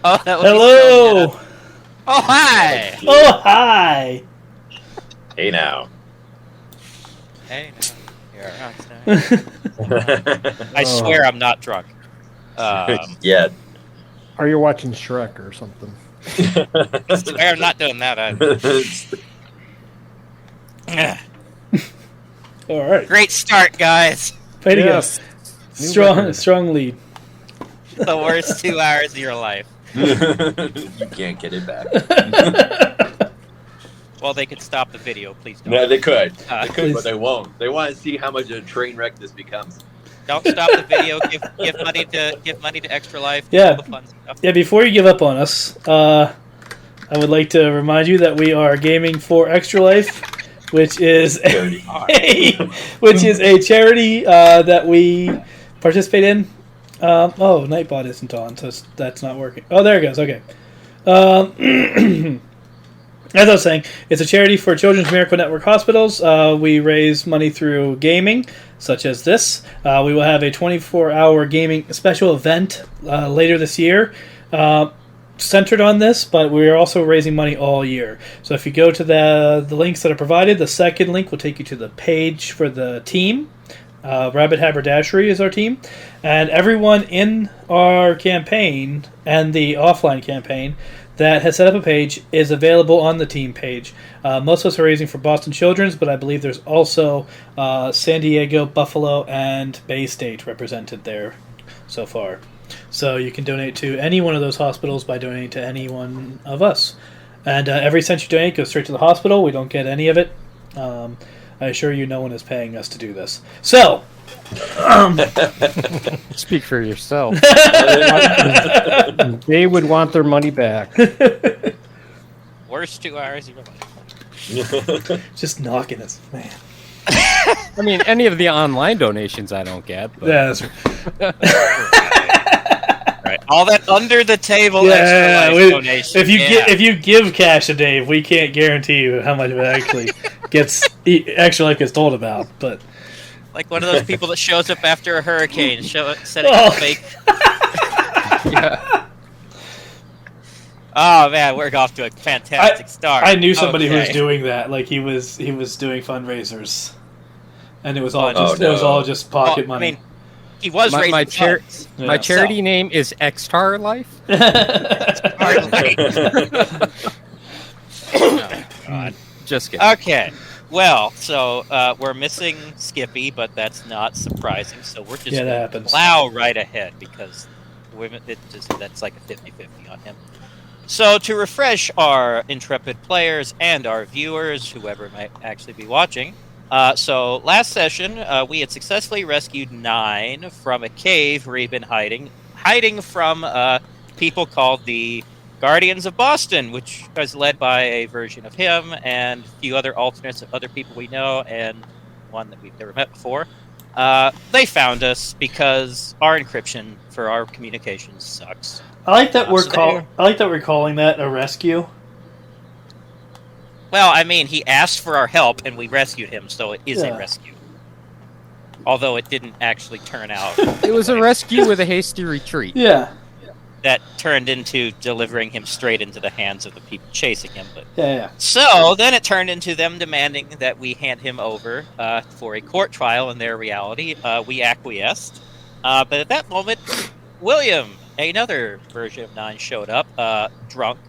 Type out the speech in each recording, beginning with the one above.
Oh, that would Hello! Be so oh, hi! Oh, hi! Hey now. Hey, no, I swear I'm not drunk. Yeah. Are you watching Shrek or something? I swear I'm not doing that either. All right. Great start, guys. Way to Yes. go. Strong lead. The worst 2 hours of your life. You can't get it back. Well, they could stop the video, please don't. No, they could. Please. But they won't. They want to see how much of a train wreck this becomes. Don't stop the video. Give money to Extra Life. Yeah. All the fun stuff. Yeah, before you give up on us, I would like to remind you that we are gaming for Extra Life, which is a charity that we participate in. Nightbot isn't on, so that's not working. Oh, there it goes. Okay. As I was saying, it's a charity for Children's Miracle Network hospitals. We raise money through gaming, such as this. We will have a 24-hour gaming special event later this year, centered on this, but we're also raising money all year. So if you go to the links that are provided, the second link will take you to the page for the team. Rabbit Haberdashery is our team, and everyone in our campaign and the offline campaign that has set up a page is available on the team page. Most of us are raising for Boston Children's, but I believe there's also San Diego, Buffalo, and Bay State represented there so far. So you can donate to any one of those hospitals by donating to any one of us. And every cent you donate goes straight to the hospital. We don't get any of it. I assure you no one is paying us to do this. So... Speak for yourself. They would want their money back. Worst 2 hours of your life. Just knocking us, man. I mean, any of the online donations I don't get. But... Yeah, that's right. All that under the table Extra Life donation. If you give cash to Dave, we can't guarantee you how much of it actually gets Extra Life gets told about. But like one of those people that shows up after a hurricane, setting up fake. Yeah. Oh man, we're off to a fantastic start. I knew somebody who was doing that. Like he was doing fundraisers, and it was all just pocket money. I mean, he was raising funds. My charity name is Xtar Life. Oh, God. Just kidding. Okay. Well, so we're missing Skippy, but that's not surprising. So we're just going to plow right ahead because that's like a 50-50 on him. So to refresh our intrepid players and our viewers, whoever might actually be watching, so last session we had successfully rescued 9 from a cave where he'd been hiding from people called the Guardians of Boston, which was led by a version of him and a few other alternates of other people we know, and one that we've never met before. They found us because our encryption for our communications sucks. I like that we're calling that a rescue. Well, I mean, he asked for our help, and we rescued him, so it is a rescue. Although it didn't actually turn out. It was a rescue with a hasty retreat. Yeah. That turned into delivering him straight into the hands of the people chasing him. But Yeah. So then it turned into them demanding that we hand him over for a court trial in their reality. We acquiesced. But at that moment, William, another version of 9, showed up, drunk.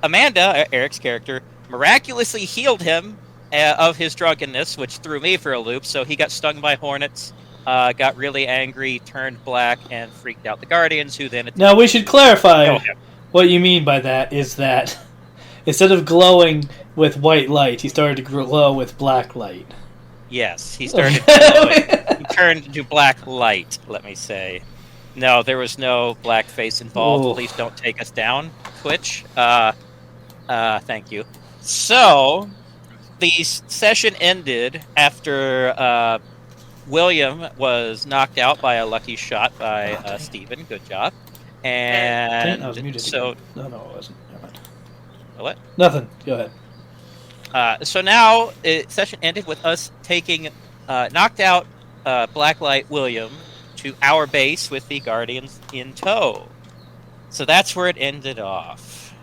Amanda, Eric's character, miraculously healed him of his drunkenness, which threw me for a loop. So he got stung by hornets, got really angry, turned black, and freaked out the Guardians, who then... Now, we should clarify what you mean by that is that instead of glowing with white light, he started to glow with black light. Yes, he started glowing. He turned into black light, let me say. No, there was no blackface involved. Ooh. Please don't take us down, Twitch. Thank you. So, the session ended after William was knocked out by a lucky shot by Steven. Good job. And I was muted so... again. No, it wasn't. Never mind. What? Nothing. Go ahead. So now, session ended with us taking knocked out Blacklight William to our base with the Guardians in tow. So that's where it ended off.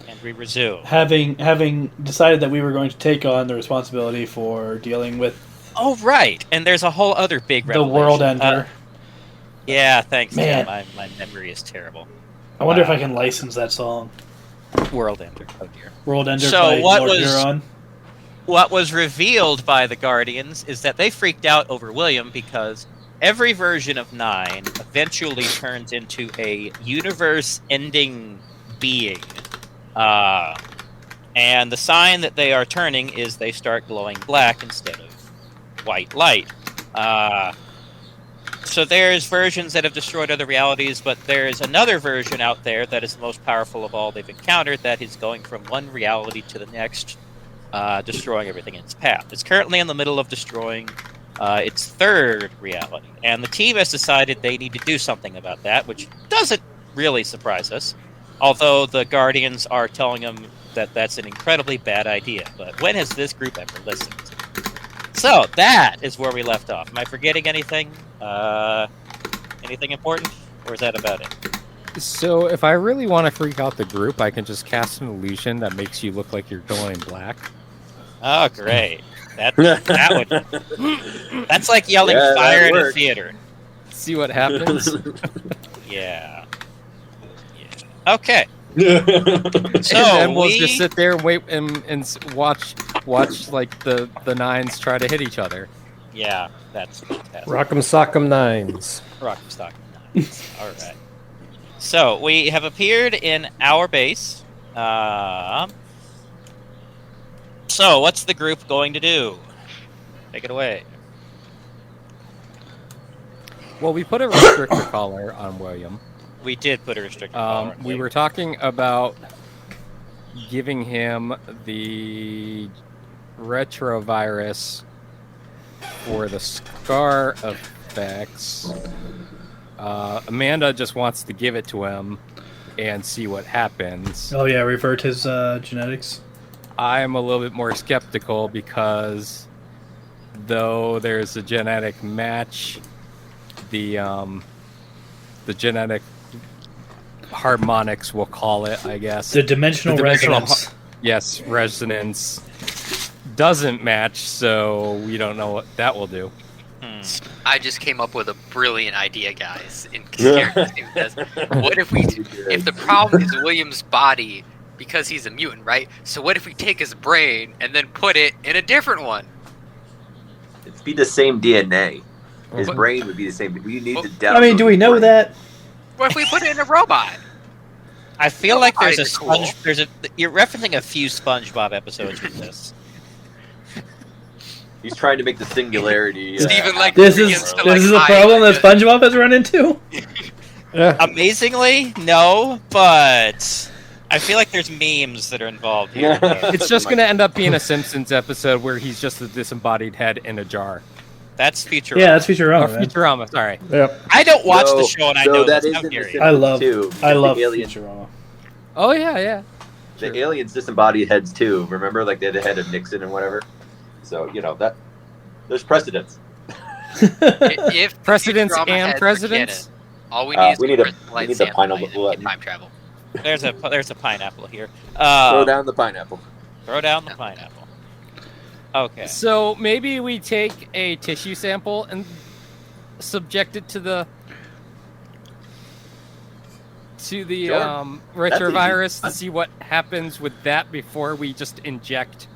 And we resumed. Having decided that we were going to take on the responsibility for dealing with... Oh, right. And there's a whole other big revelation. The World Ender. Yeah, thanks. Man. Yeah, my memory is terrible. I wonder if I can license that song. World Ender. Oh, dear. World Ender So by Lord Huron. What was revealed by the Guardians is that they freaked out over William because every version of 9 eventually turns into a universe-ending being. And the sign that they are turning is they start glowing black instead of white light. So there's versions that have destroyed other realities, but there's another version out there that is the most powerful of all they've encountered that is going from one reality to the next, destroying everything in its path. It's currently in the middle of destroying its third reality, and the team has decided they need to do something about that, which doesn't really surprise us, although the Guardians are telling them that that's an incredibly bad idea. But when has this group ever listened? So, that is where we left off. Am I forgetting anything? Anything important? Or is that about it? So, if I really want to freak out the group, I can just cast an illusion that makes you look like you're glowing black. Oh, great. That would... That's like yelling fire in a theater. See what happens? Yeah. Okay. So and then we'll just sit there and wait and watch like the 9s try to hit each other. Yeah, that's fantastic. Rock'em sock'em 9s. Rock'em sock'em 9s. All right. So we have appeared in our base. So what's the group going to do? Take it away. Well, we put a restrictor collar on William. We did put a restrictor collar on we were talking about giving him the retrovirus for the scar effects. Amanda just wants to give it to him and see what happens. Oh yeah, revert his genetics. I'm a little bit more skeptical because though there's a genetic match, the genetic harmonics, we'll call it, I guess. The dimensional resonance. Yes, resonance doesn't match, so we don't know what that will do. I just came up with a brilliant idea, guys. What if the problem is William's body because he's a mutant, right? So what if we take his brain and then put it in a different one? It'd be the same DNA. His brain would be the same. We need to download. I mean, do we know that? What if we put it in a robot? I feel like there's a sponge. You're referencing a few SpongeBob episodes with this. He's trying to make the singularity. Steven, like, this is a problem that SpongeBob has run into. Amazingly, no, but I feel like there's memes that are involved here. It's just going to end up being a Simpsons episode where he's just a disembodied head in a jar. That's Futurama. Yeah, that's Futurama. Futurama, sorry. Yep. I don't watch the show, and I know that this. is I love Futurama. Oh, yeah. the aliens disembodied heads too. Remember, like they had the head of Nixon and whatever. So that there's precedents. If Precedents Futurama and heads are presidents? canon, all we need is we need a lightsaber pineapple and time travel. There's a pineapple here. Throw down the pineapple. Throw down the pineapple. Okay. So maybe we take a tissue sample and subject it to the retrovirus to see what happens with that before we just inject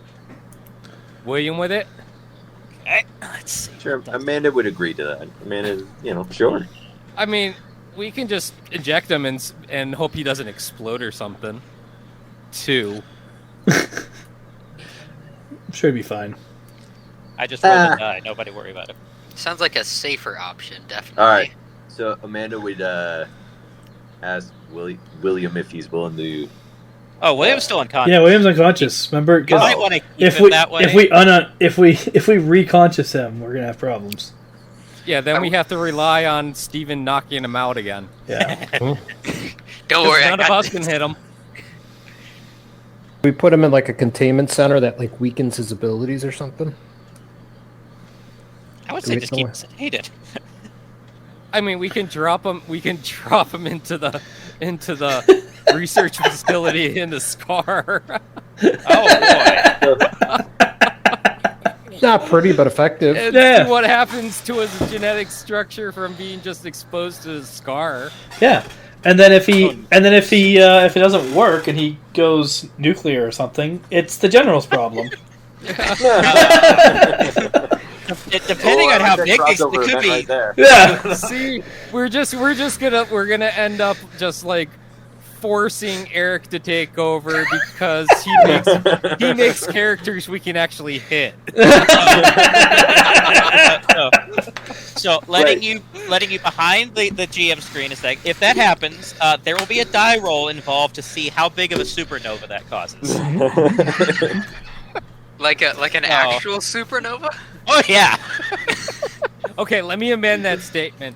William with it. Okay. Let's see. Sure, Amanda would agree to that. Amanda, sure. I mean, we can just inject him and hope he doesn't explode or something. Too. I'm sure it'd be fine. I just rolled a die. Nobody worry about it. Sounds like a safer option, definitely. All right. So Amanda would ask William if he's willing to. Oh, William's still unconscious. Yeah, William's unconscious. Remember, You might want to keep if it we that way. if we reconscious him, we're gonna have problems. Yeah, then we have to rely on Steven knocking him out again. Yeah. Don't worry, None of us can hit him. We put him in like a containment center that like weakens his abilities or something. I would Do say we just keep him somewhere? sedated. I mean, we can drop him. We can drop him into the research facility in the Scar. Oh boy. Not pretty, but effective. And Yeah. see what happens to his genetic structure from being just exposed to the Scar. Yeah. And then if it doesn't work and he goes nuclear or something, it's the general's problem. Depending on how big these, it could be. Right there. Yeah. See, we're gonna end up just like forcing Eric to take over because he makes characters we can actually hit. So letting you behind the GM screen is like, if that happens, there will be a die roll involved to see how big of a supernova that causes. Like an actual supernova? Oh yeah. Okay, let me amend that statement.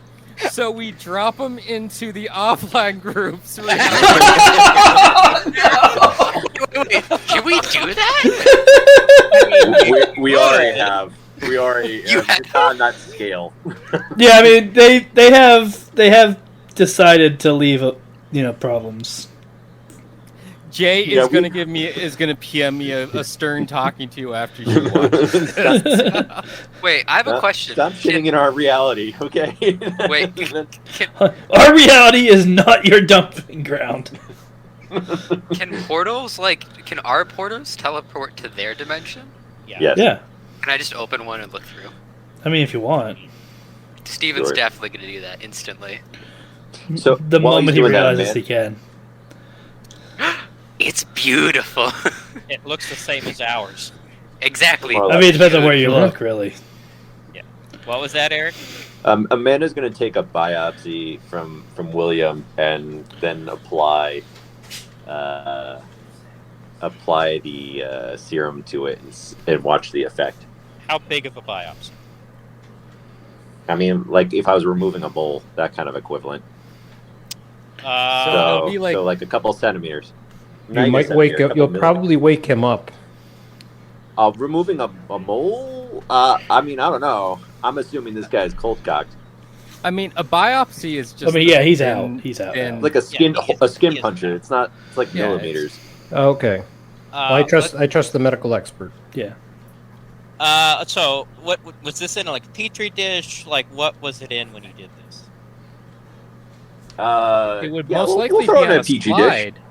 So we drop them into the offline groups. Wait, can we do that? we already have. We already You have. It's on that scale. Yeah, I mean they have decided to leave problems. Jay Yeah, is gonna PM me a stern talking to after she watches this. Wait, I have a question. Stop shitting in our reality, okay? Wait, Our reality is not your dumping ground. can our portals teleport to their dimension? Yes. Yeah. Can I just open one and look through? I mean, if you want. Steven's Sure. definitely going to do that instantly. So The while moment he's he doing that, realizes man, he can. It's beautiful. It looks the same as ours. Exactly. Well, I mean, it depends on where you look, really. What was that, Eric? Amanda's going to take a biopsy from William and then apply the serum to it and watch the effect. How big of a biopsy? I mean, like if I was removing a mole, that kind of equivalent. it'll be like- so like a couple centimeters. You might you'll probably wake him up. Removing a mole? I mean, I don't know. I'm assuming this guy's cold cocked. I mean, a biopsy is just. I mean, yeah, he's thin- out. He's out. thin- Like a skin he is puncher. It's not. It's like Yeah, millimeters. Okay. Well, I trust the medical expert. Yeah. So what was this in, like a petri dish? Like what was it in when you did this? It would yeah, most we'll likely throw be in on a a petri slide. dish.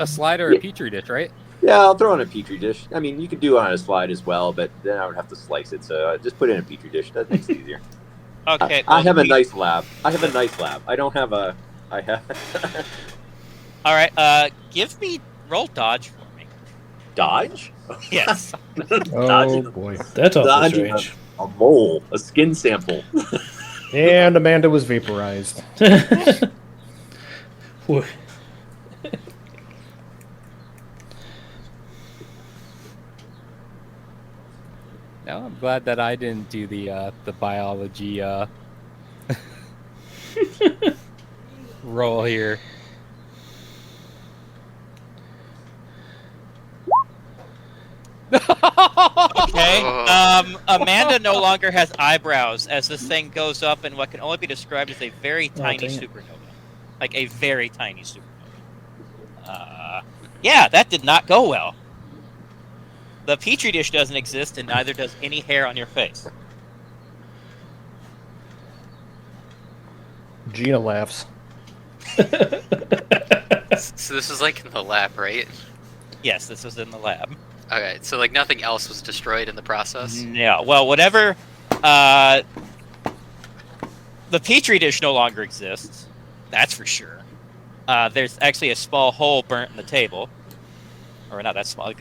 A slide or a petri dish, right? Yeah, I'll throw in a petri dish. I mean, you could do it on a slide as well, but then I would have to slice it. So just put it in a petri dish. That makes it easier. Okay. I have a nice lab. I don't have a. I have. All right. Give me roll dodge for me. Dodge? Yes. Oh Dodging boy. That's awful Dodging strange. a mole, a skin sample. And Amanda was vaporized. Whew. No, I'm glad that I didn't do the biology roll here. Okay. Amanda no longer has eyebrows as this thing goes up in what can only be described as a very tiny supernova. Like a very tiny supernova. Yeah, that did not go well. The Petri dish doesn't exist, and neither does any hair on your face. Gina laughs. So this was like in the lab, right? Yes, this was in the lab. Okay, so like nothing else was destroyed in the process? No. Well, whatever... the Petri dish no longer exists. That's for sure. There's actually a small hole burnt in the table. Or not that small, like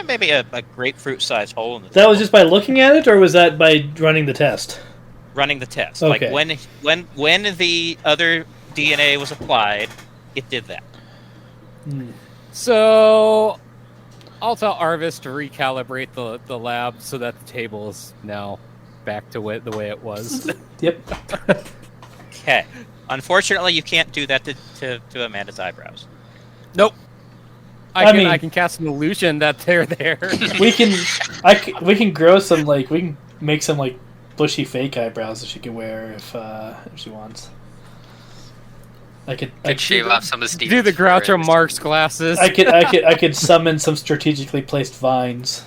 maybe a grapefruit-sized hole in the table. That was just by looking at it, or was that by running the test? Running the test. Okay. Like when the other DNA was applied, it did that. So I'll tell Arvis to recalibrate the lab so that the table is now back to the way it was. Yep. Okay. Unfortunately, you can't do that to Amanda's eyebrows. Nope. I mean, I can cast an illusion that they're there. we can grow some, like, we can make some, like, bushy fake eyebrows that she can wear if she wants. I could shave off some of Steve's do the Groucho Marx glasses. I could summon some strategically placed vines.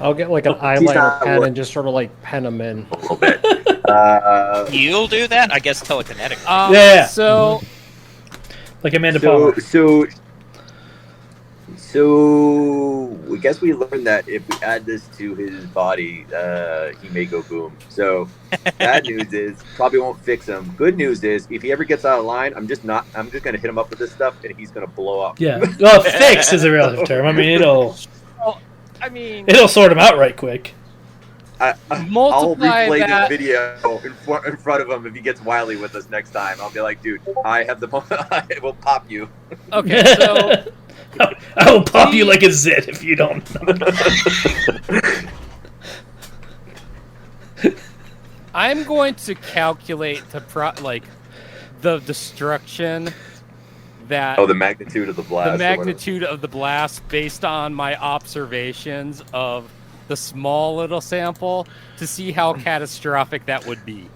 I'll get like an eyeliner pen and just sort of like pen them in. A little bit. You'll do that? I guess telekinetically. Yeah. So, like Amanda Palmer. So I guess we learned that if we add this to his body, he may go boom. So bad news is probably won't fix him. Good news is if he ever gets out of line, I'm just gonna hit him up with this stuff and he's gonna blow up. Yeah. Well, fix is a relative term. I mean, it'll sort him out right quick. I'll multiply replay that. this video in front of him if he gets wily with us next time. I'll be like, dude, I have I will pop you. Okay, so I will pop you like a zit if you don't. I'm going to calculate the destruction that the magnitude of the blast. the magnitude of the blast based on my observations of the small little sample to see how catastrophic that would be.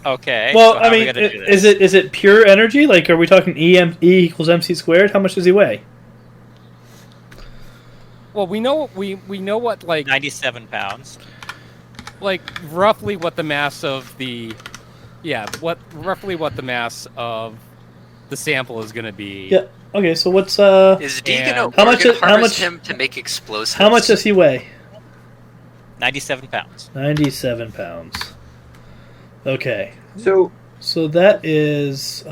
Okay. Well, so I mean, is it pure energy? Like, are we talking E equals MC squared? How much does he weigh? Well, we know what 97 pounds. Like roughly what the mass of the sample is going to be. Yeah. Okay. So what's Is D gonna harvest him to make explosives? How much does he weigh? 97 pounds. 97 pounds. Okay. So that is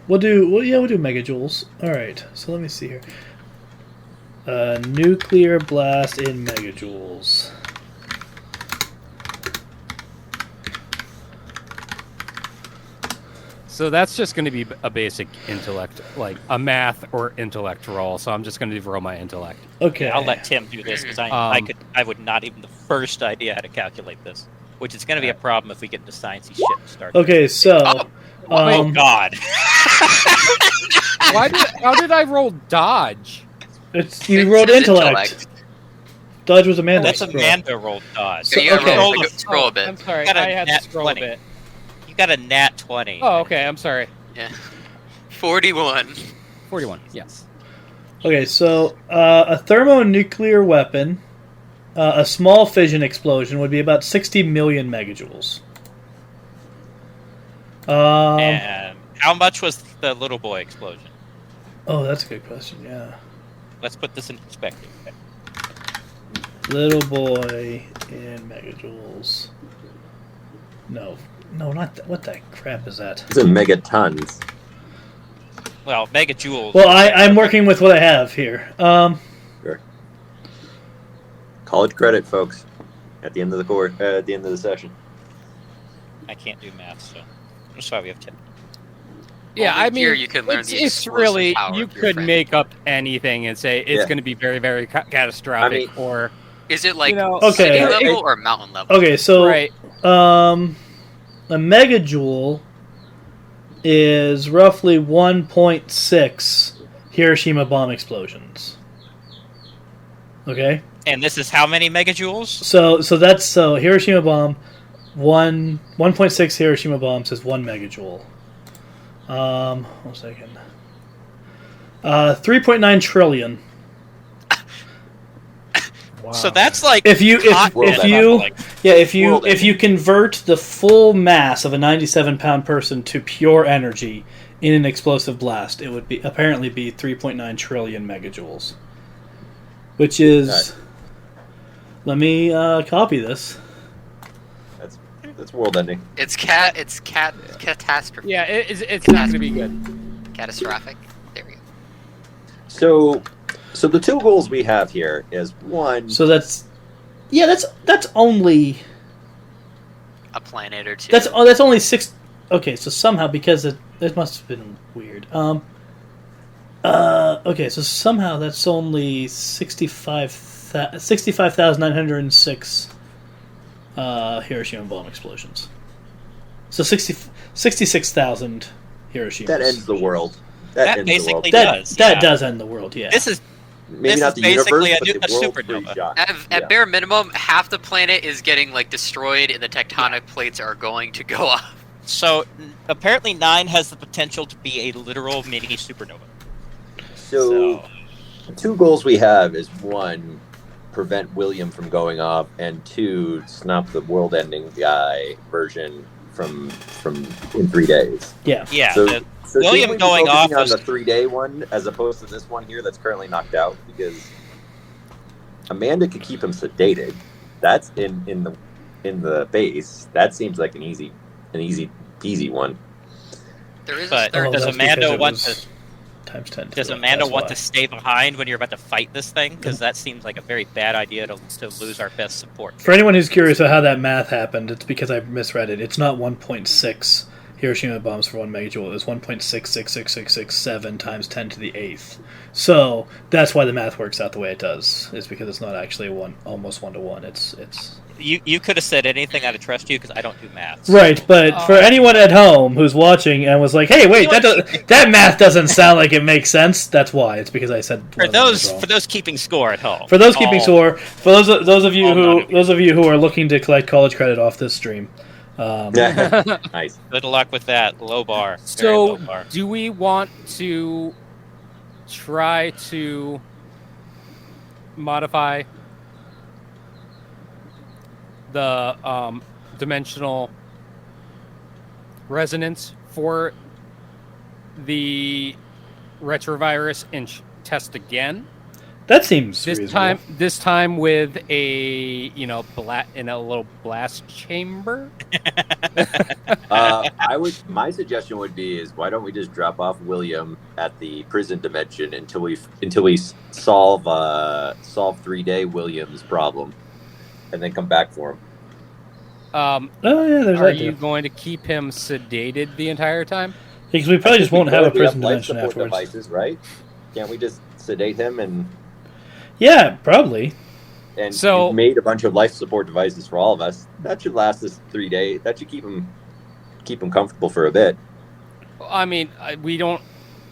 we'll do megajoules. All right. So let me see here. Nuclear blast in megajoules. So that's just going to be a basic intellect, like a math or intellect roll. So I'm just going to roll my intellect. Okay. I'll let Tim do this because I would not even the first idea how to calculate this, which is going to be a problem if we get into sciencey shit to start. Okay, so oh God! How did I roll dodge? You rolled intellect. Dodge was Amanda. That's Amanda rolled dodge. So you gotta scroll a bit. I'm sorry, I had to scroll 20. A bit. You got a nat 20. Oh, okay. I'm sorry. Yeah. 41. 41. Yes. Okay, so a thermonuclear weapon, a small fission explosion would be about 60 million megajoules. And how much was the little boy explosion? Oh, that's a good question. Yeah. Let's put this in perspective. Okay. Little boy in megajoules. No, not that. What the crap is that? It's in megatons. Well, megajoules. Well, I'm working with what I have here. Sure. College credit, folks. At the end of the course, at the end of the session. I can't do math, so that's why we have 10. Yeah, I mean, here you can learn it's really you could make up anything and say it's going to be very, very catastrophic. or is it like okay, city level or mountain level? Okay, so right. A megajoule is roughly 1.6 Hiroshima bomb explosions. Okay? And this is how many megajoules? So Hiroshima bomb, 1.6 Hiroshima bombs is 1 megajoule. 1 second. 3.9 trillion. Wow. So that's like If you convert the full mass of a 97-pound person to pure energy in an explosive blast, it would apparently be 3.9 trillion megajoules. Which is, Right. Let me copy this. That's world ending. It's catastrophe. Yeah, it's not going to be good. Catastrophic. There we go. So the two goals we have here is one. So that's only A planet or two. that's only 6. Okay, so somehow because it must have been weird. Okay, so somehow that's only 65,906 Hiroshima bomb explosions. So 66,000 Hiroshima. That ends the world. That ends the world. basically That does. does end the world. Yeah. This is Maybe this not is the basically universe, but a the world's supernova. pretty shot. At bare minimum, half the planet is getting like destroyed, and the tectonic plates are going to go up. so apparently 9 has the potential to be a literal mini supernova. So, two goals we have is one, prevent William from going off, and two, stop the world-ending guy version from in 3 days. Yeah. Yeah, So, the- so William should we be going focusing off on was- the 3-day one as opposed to this one here that's currently knocked out, because Amanda could keep him sedated. That's in the base. That seems like an easy peasy one. There is But a third. does that's Amanda because it want was to? times 10? Does Amanda want to stay behind when you're about to fight this thing? Because that seems like a very bad idea to lose our best support. For anyone who's curious about how that math happened, it's because I misread it. It's not 1.6 Hiroshima bombs for 1 megajoule. It was 1.666667 times 10 to the 8th. So that's why the math works out the way it does. Is because it's not actually almost 1-to-1. It's You could have said anything. I'd trust you because I don't do math. right. But for anyone at home who's watching and was like, "Hey, wait, that math doesn't sound like it makes sense." That's why. It's because I said For those keeping score at home. For those keeping score, for those of you all none of you. who are looking to collect college credit off this stream, Nice. Good luck with that. Low bar. Very So, low bar. do we want to try to modify the dimensional resonance for the retrovirus and test again? that seems This reasonable. time with a in a little blast chamber. My suggestion would be is why don't we just drop off William at the prison dimension until we solve 3-day William's problem, and then come back for him. Oh yeah, there's Are that. you too. going to keep him sedated the entire time? Because we probably just won't have a We have prison life dimension support afterwards. devices, right? Can't we just sedate him and Yeah, probably. So- you've made a bunch of life support devices for all of us? That should last us 3 days. That should keep him comfortable for a bit. I mean, we don't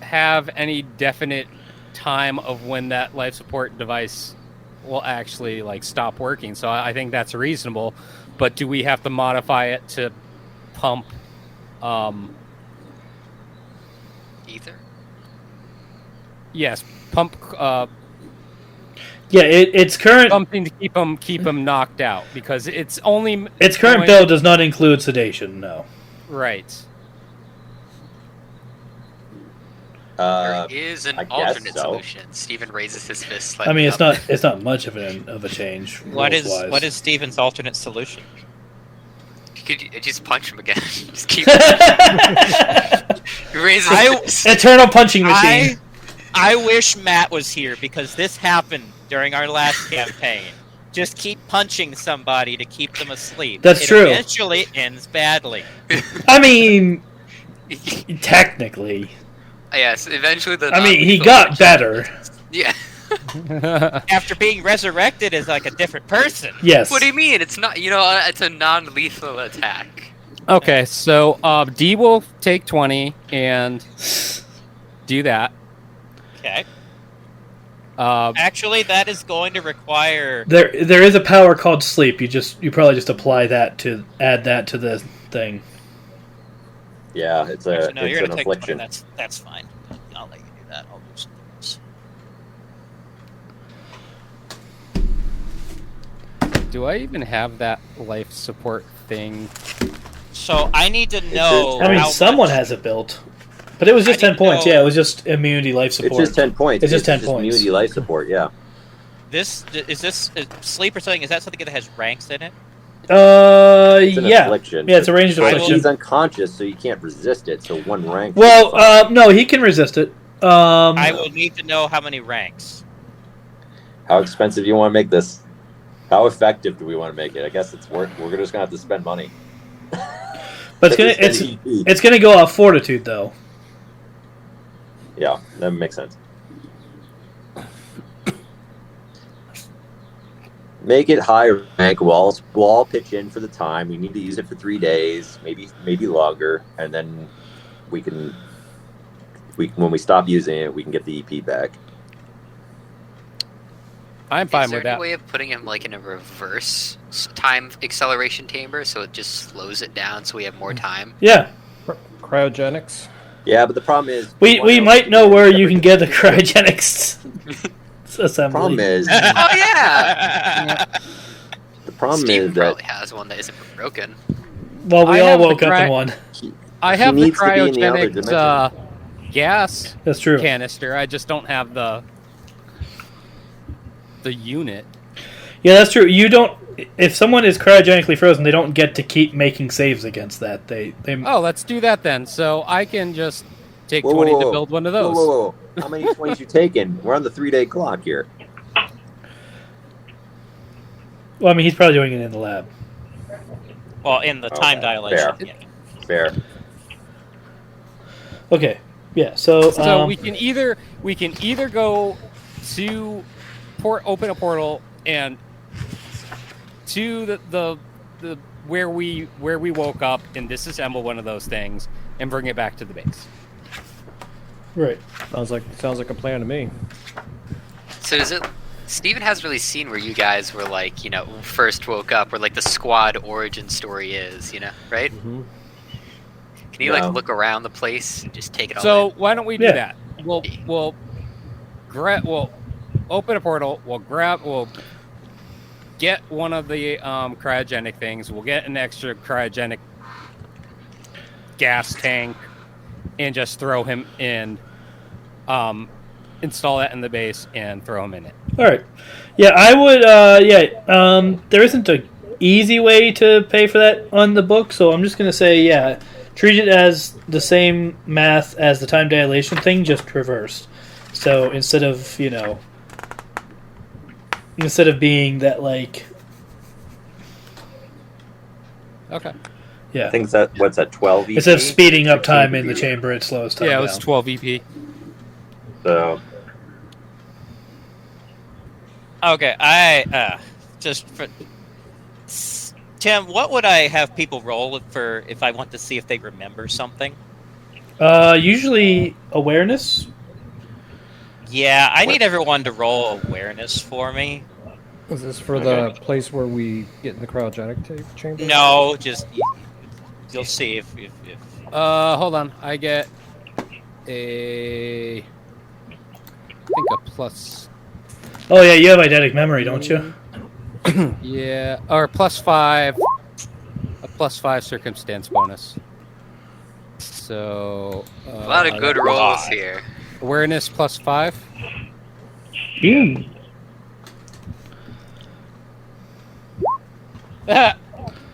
have any definite time of when that life support device will actually stop working. So I think that's reasonable. But do we have to modify it to pump? Ether. Yes, pump Yeah, its current something to keep him knocked out because it's only current bill does not include sedation. No. right. There is I an guess alternate so. solution. Steven raises his fist. I mean, it's up. not much of a change. What rules-wise. is Steven's alternate solution? You could just punch him again. Just keep. He raises his fist. Eternal punching machine? I wish Matt was here because this happened during our last campaign. Just keep punching somebody to keep them asleep. That's it true. Eventually ends badly. I mean, technically. Yes, eventually the. I mean, he non-lethal got version- better. Yeah. After being resurrected as like a different person. Yes. What do you mean? It's not. It's a non-lethal attack. Okay, so D will take 20 and do that. Okay. Actually, that is going to require. There is a power called sleep. You probably just apply that to add that to the thing. Yeah, it's Actually, no, you're an going to take affliction. 20. That's fine. I'll let you do that. I'll do something else. Do I even have that life support thing? So I need to know. I mean, how someone much- has it built, but it was just I 10 need to points. know- Yeah, it was just immunity life support. It's just 10 points. It's just 10 points. Immunity life support, yeah. This sleep or something? Is that something that has ranks in it? It's an Yeah. affliction. Yeah, it's a ranged But affliction. he's unconscious, so you can't resist it, so one rank. Well, no, he can resist it. I will need to know how many ranks. How expensive do you want to make this? How effective do we want to make it? I guess it's worth. We're just gonna have to spend money. But it's gonna go off fortitude though. Yeah, that makes sense. Make it high rank. We'll all pitch in for the time. We need to use it for 3 days, maybe longer, and then when we stop using it, we can get the EP back. I'm fine Is there with any that. way of putting him like in a reverse time acceleration chamber so it just slows it down so we have more time? Yeah, Cryogenics. Yeah, but the problem is we might know where you can get the cryogenics assembly. Problem is Oh yeah. the problem Steven is that probably has one that isn't broken. Well, we I all have the woke up in one. I have the needs to be in the other cryogenic gas That's true. canister. I just don't have the unit. Yeah, that's true. You don't. If someone is cryogenically frozen, they don't get to keep making saves against that. They Oh, let's do that then. So I can just take Whoa, 20 whoa, to whoa. build one of those. Whoa. How many 20s you taking? We're on the 3-day clock here. Well, I mean, he's probably doing it in the lab. Well, in the time dilation. fair. Yeah. Fair. Okay. Yeah. So. So we can either go to open a portal and to the where we woke up and disassemble one of those things and bring it back to the base. Right. Sounds like a plan to me. So is it? Steven hasn't really seen where you guys were like, first woke up, where like the squad origin story is, right? Mm-hmm. Can you like look around the place and just take it all So in? why don't we do that? We'll open a portal. We'll get one of the cryogenic things. We'll get an extra cryogenic gas tank and just throw him in. Install that in the base and throw him in it. All right. Yeah, I would. There isn't a easy way to pay for that on the book, so I'm just gonna say, treat it as the same math as the time dilation thing, just reversed. So instead of being that like. Okay. Yeah. I think what's that, 12 EP? Instead of speeding up 16 time in EP. the chamber, it slows time Yeah, it down. was 12 EP. So, Okay, I just for Tim, what would I have people roll for if I want to see if they remember something? Usually awareness. Yeah, I need everyone to roll awareness for me. Is this for the place where we get in the cryogenic chamber? No, just you'll see if Hold on. I get I think a plus. Oh yeah, you have eidetic memory, don't you? Yeah, or +5. A +5 circumstance bonus. So A lot of good rolls here. Awareness +5.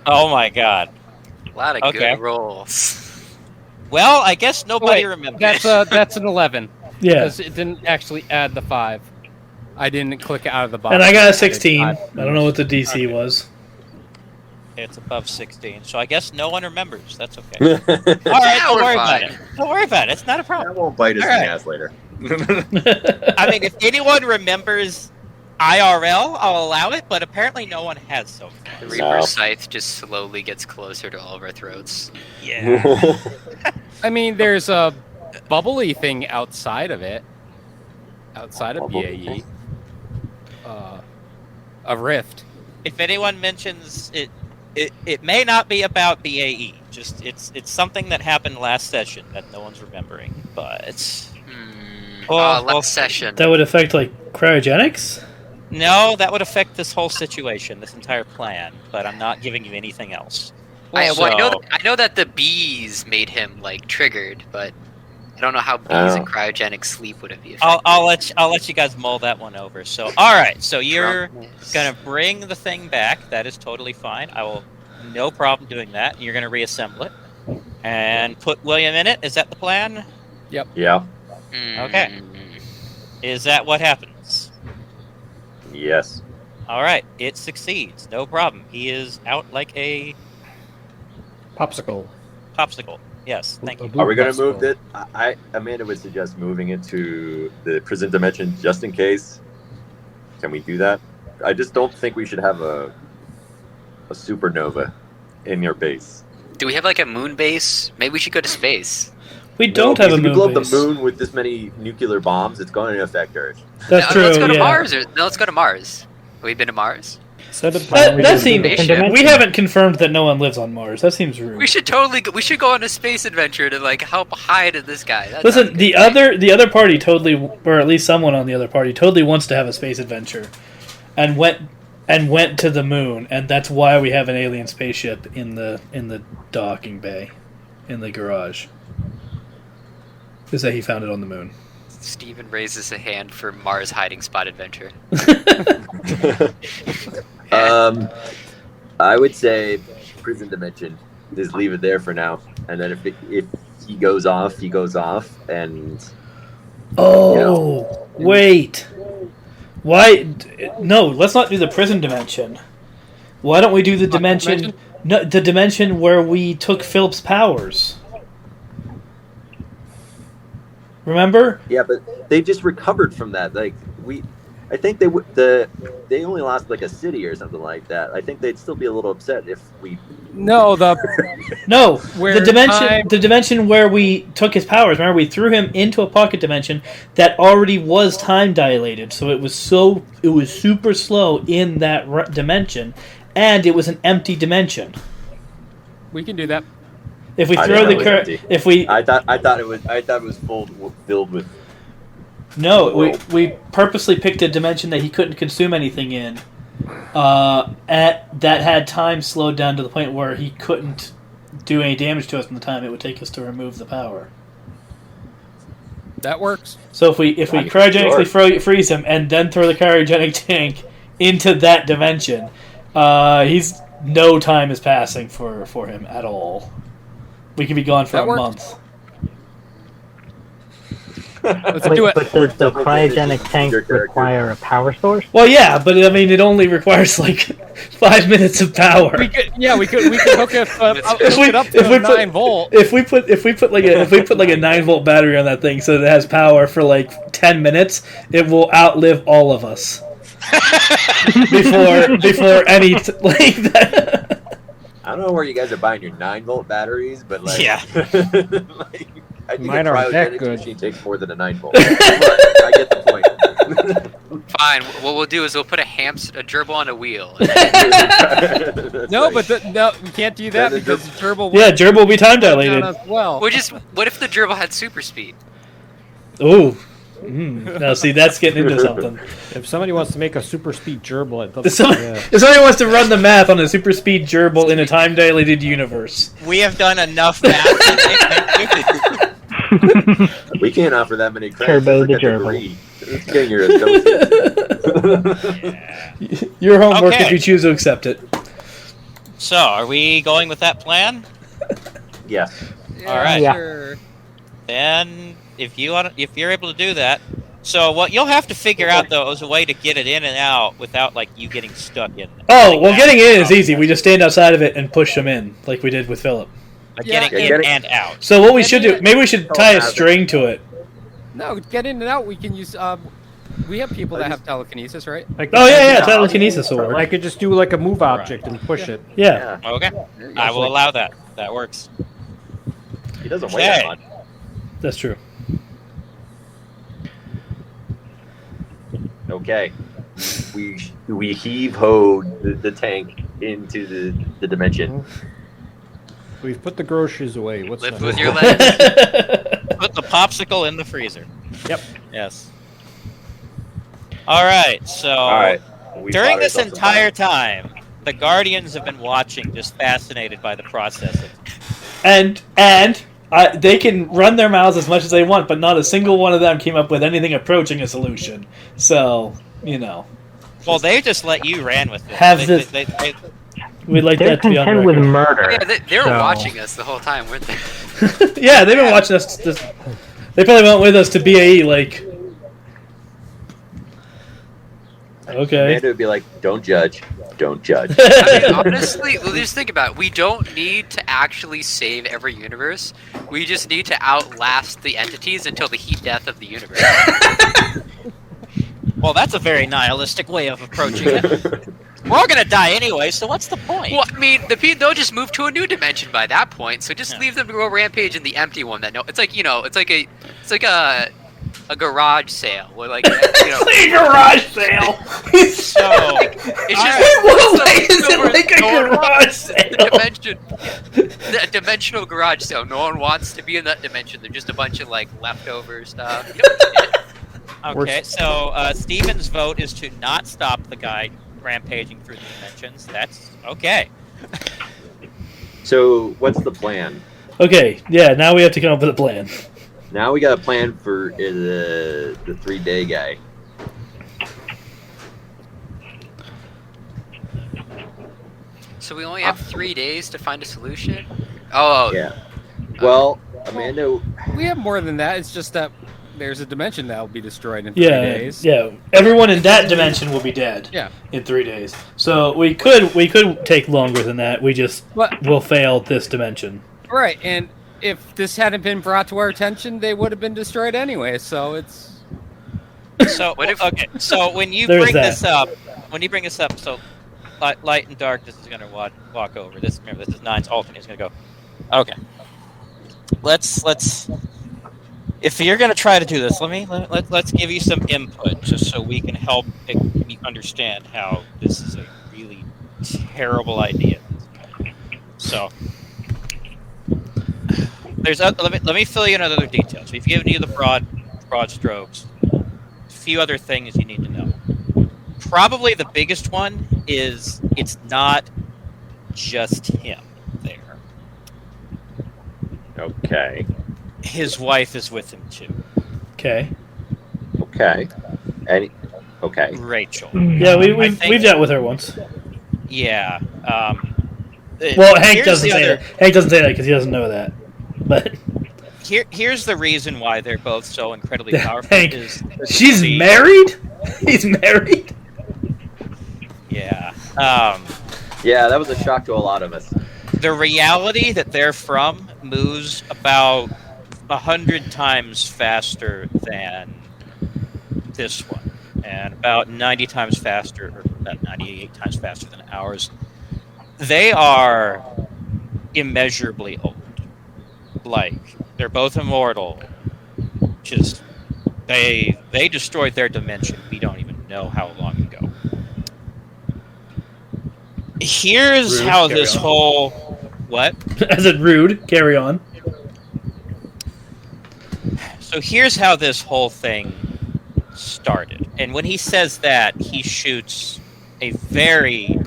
Oh my god. A lot of Okay. good rolls. Well, I guess nobody Wait, remembers. That's an 11. Yeah. Because it didn't actually add the 5. I didn't click it out of the box. And I got a added 16. I 5. don't know what the DC was. It's above 16, so I guess no one remembers. That's okay. All right, Now don't we're worry about fine. it. Don't worry about it. It's not a that problem. won't bite us in All the right. ass later. I mean, if anyone remembers, IRL, I'll allow it, but apparently no one has so far. The Reaper Scythe just slowly gets closer to all of our throats. Yeah. I mean, there's a bubbly thing outside of it. Outside of BAE. A rift. If anyone mentions it, it may not be about BAE. Just it's something that happened last session that no one's remembering. But last session. That would affect like cryogenics. No, that would affect this whole situation, this entire plan. But I'm not giving you anything else. I know that the bees made him like triggered, but I don't know how bees and cryogenic sleep would be affected. I'll let you guys mull that one over. So all right, so you're gonna bring the thing back. That is totally fine. I will, no problem doing that. You're gonna reassemble it and put William in it. Is that the plan? Yep. Yeah. Okay. Is that what happens? Yes. All right, it succeeds. No problem. He is out like a Popsicle. popsicle. Yes, thank you. Are we going to move it? Amanda would suggest moving it to the prison dimension just in case. Can we do that? I just don't think we should have a supernova in your base. Do we have like a moon base? Maybe we should go to space. We don't have a moon base. If you blow up base. the moon with this many nuclear bombs, it's going to affect Earth. That's true. Let's go to Mars. Let's go to Mars. Have we been to Mars? That seems. Spaceship. We haven't confirmed that no one lives on Mars. That seems rude. We should go on a space adventure to like help hide this guy. Listen, the other party totally, or at least someone on the other party totally wants to have a space adventure, and went to the moon, and that's why we have an alien spaceship in the docking bay, in the garage. Is that he found it on the moon? Steven raises a hand for Mars hiding spot adventure. I would say prison dimension. Just leave it there for now, and then if he goes off, he goes off, and wait, why? No, let's not do the prison dimension. Why don't we do the dimension? No, the dimension where we took Philip's powers. Remember? Yeah, but they just recovered from that. Like I think they only lost like a city or something like that. I think they'd still be a little upset if we. No, the dimension where we took his powers. Remember, we threw him into a pocket dimension that already was time dilated, so it was super slow in that dimension, and it was an empty dimension. We can do that. If we throw I thought it was filled with. No, we purposely picked a dimension that he couldn't consume anything in. That had time slowed down to the point where he couldn't do any damage to us in the time it would take us to remove the power. That works. So if we cryogenically freeze him and then throw the cryogenic tank into that dimension, no time is passing for him at all. We could be gone for a month. Let's do it. But does the cryogenic tank require a power source? Well, yeah, but I mean, it only rerequires like 5 minutes of power. We could hook it up to 9 volt. If we put like a 9 volt battery on that thing, so that it has power for like 10 minutes, it will outlive all of us. before any like that. I don't know where you guys are buying your 9 volt batteries, but like, yeah. I think mine a aren't that cryogenic good. machine takes more than a 9 volt. I get the point. Fine. What we'll do is we'll put a gerbil on a wheel. No, we can't do that because the gerbil. Gerbil will be time dilated as well. What if the gerbil had super speed? Ooh. Now, see, that's getting into something. If somebody wants to make a super speed gerbil, If somebody wants to run the math on a super speed gerbil in a time dilated universe, we have done enough math. We can't offer that many credits. Turbo the gerbil. Getting your associate. Your homework Okay. if you choose to accept it. So, are we going with that plan? Yes. All right. Yeah. Sure. Then, if you're able to do that, so what you'll have to figure out though is a way to get it in and out without like you getting stuck in. Oh, well, getting in is easy. We just stand outside of it and push them in, like we did with Philip. Like Yeah. getting in and out. So what we should do, maybe we should tie a string to it. No, get in and out. We can use We have people that have telekinesis, right? Oh yeah, telekinesis will work. I could just do like a move object and push it. Yeah. Okay. I will allow that. That works. He doesn't weigh that much. That's true. Okay. We heave-hoed the tank into the dimension. We've put the groceries away. What's Live next? with your legs. Put the popsicle in the freezer. Yep. Yes. All right. So during this entire time, the Guardians have been watching, just fascinated by the process. And they can run their mouths as much as they want, but not a single one of them came up with anything approaching a solution. So, Well, they just let you ran with it. We'd like They're that to be on content record. with murder. Yeah, they were watching us the whole time, weren't they? Yeah, they've been watching us. They probably went with us to BAE, like... Okay. Amanda would be like, don't judge. Don't judge. I mean, honestly, just think about it. We don't need to actually save every universe. We just need to outlast the entities until the heat death of the universe. Well, that's a very nihilistic way of approaching it. We're all gonna die anyway, so what's the point? Well, I mean, they'll just move to a new dimension by that point. So just leave them to go rampage in the empty one. It's like a garage sale. Where like a garage sale. So it's just What way is it like a garage sale? The dimensional garage sale. No one wants to be in that dimension. They're just a bunch of like leftover stuff. Okay, so Steven's vote is to not stop the guy rampaging through the dimensions. That's okay. So, what's the plan? Okay, yeah, now we have to come up with a plan. Now we got a plan for the 3-day guy. So we only have 3 days to find a solution? Oh. Yeah. Well, Amanda... We have more than that. It's just that there's a dimension that will be destroyed in 3 days. Yeah, everyone in that dimension will be dead. Yeah. In 3 days. So we could take longer than that. We just will fail this dimension. Right, and if this hadn't been brought to our attention, they would have been destroyed anyway. So it's. So So when you bring this up, so light and darkness is going to walk over. This is Nine's alternate. He's going to go. Okay. Let's. If you're going to try to do this, let's give you some input just so we can help understand how this is a really terrible idea. So, let me fill you in on other details. We've given you the broad strokes. A few other things you need to know. Probably the biggest one is it's not just him there. Okay. His wife is with him too. Okay. Okay. Okay. Rachel. Yeah, we've dealt with her once. Yeah. Well, Hank doesn't say that. Hank doesn't say that because he doesn't know that. But here's the reason why they're both so incredibly powerful. Hank, she's married. He's married. Yeah. Yeah, that was a shock to a lot of us. The reality that they're from moves about 100 times faster than this one, and about 90 times faster, or about 98 times faster than ours. They are immeasurably old. Like, they're both immortal. Just, they destroyed their dimension. We don't even know how long ago. Here's Rude, how carry this on. whole... What? As in rude, carry on. So here's how this whole thing started. And when he says that, he shoots a very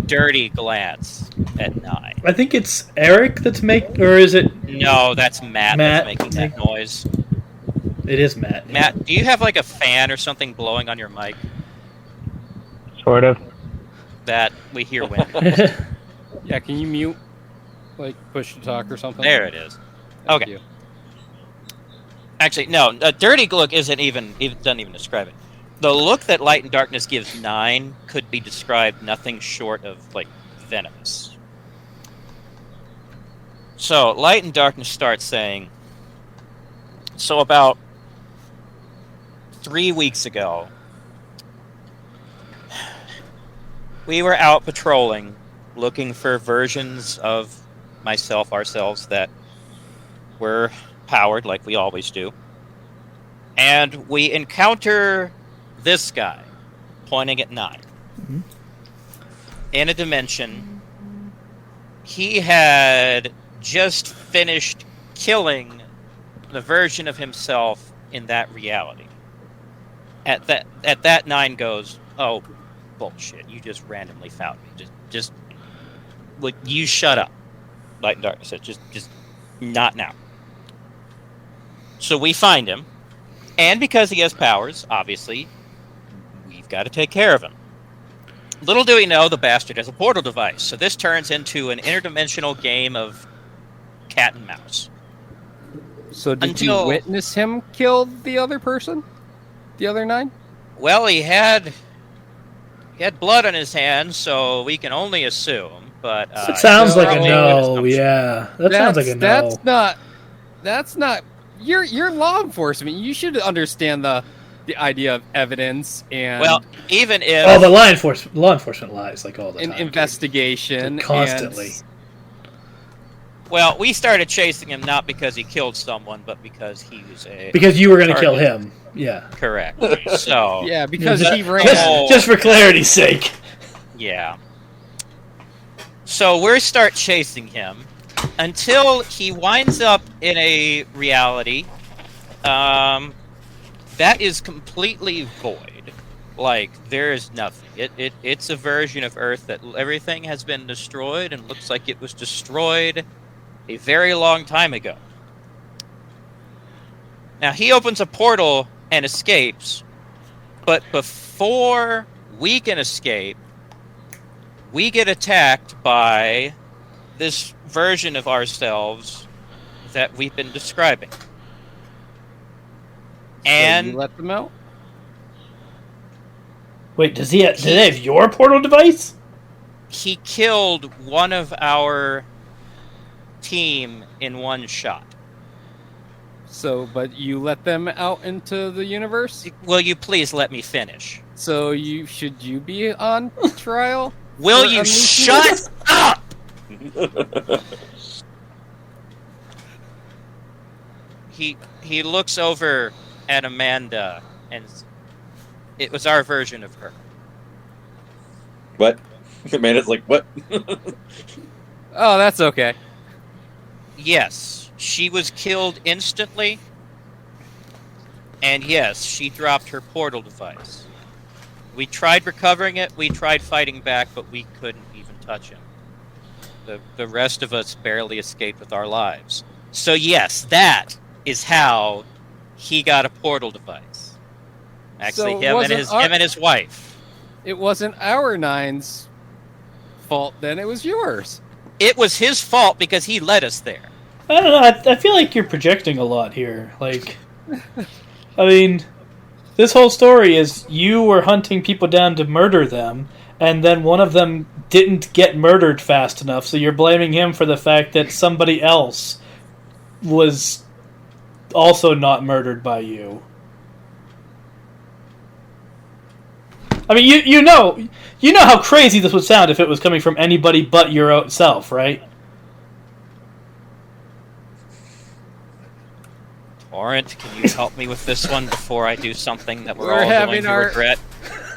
dirty glance at Nye. I think it's Eric that's or is it... No, that's Matt that's making that noise. It is Matt. Matt, do you have like a fan or something blowing on your mic? Sort of. That we hear wind. Yeah, can you mute? Like, push to talk or something? There it is. Thank Okay. you. Actually, no. A dirty look doesn't even describe it. The look that Light and Darkness gives Nine could be described nothing short of like venomous. So Light and Darkness start saying. So about 3 weeks ago, we were out patrolling, looking for versions of ourselves that were powered like we always do. And we encounter this guy pointing at 9. Mm-hmm. In a dimension, he had just finished killing the version of himself in that reality. At that 9 goes, "Oh, bullshit! You just randomly found me. Just like, you shut up." Light and Darkness said, "Just not now." So we find him, and because he has powers, obviously, we've got to take care of him. Little do we know, the bastard has a portal device, so this turns into an interdimensional game of cat and mouse. So did you witness him kill the other person? The other 9? Well, he had blood on his hands, so we can only assume. But it sounds like a no. Yeah, that sounds like a no. That's not. You're law enforcement. You should understand the idea of evidence and. Well, even if the law enforcement lies like all the time. Investigation constantly. Well, we started chasing him not because he killed someone, but because he was because you were going to kill him. Yeah. Correct. So yeah, because he ran. Just for clarity's sake. Yeah. So we start chasing him until he winds up in a reality that is completely void. Like, there is nothing. It's a version of Earth that everything has been destroyed and looks like it was destroyed a very long time ago. Now, he opens a portal and escapes, but before we can escape, we get attacked by this version of ourselves that we've been describing. And so you let them out? Wait, do they have your portal device? He killed one of our team in one shot. So, but you let them out into the universe? Will you please let me finish? So should you be on trial? Will you shut up? He looks over at Amanda, and it was our version of her. What? Amanda's like, what? Oh, that's okay. Yes, she was killed instantly, and yes, she dropped her portal device. We tried recovering it, we tried fighting back, but we couldn't even touch him. The rest of us barely escaped with our lives. So yes, that is how he got a portal device. Actually, So him and his wife. It wasn't our 9's fault then, it was yours. It was his fault because he led us there. I don't know. I feel like you're projecting a lot here. Like, I mean, this whole story is you were hunting people down to murder them, and then one of them didn't get murdered fast enough, so you're blaming him for the fact that somebody else was also not murdered by you. I mean, you know how crazy this would sound if it was coming from anybody but your own self, right? Torrent, can you help me with this one before I do something that we're all going to regret?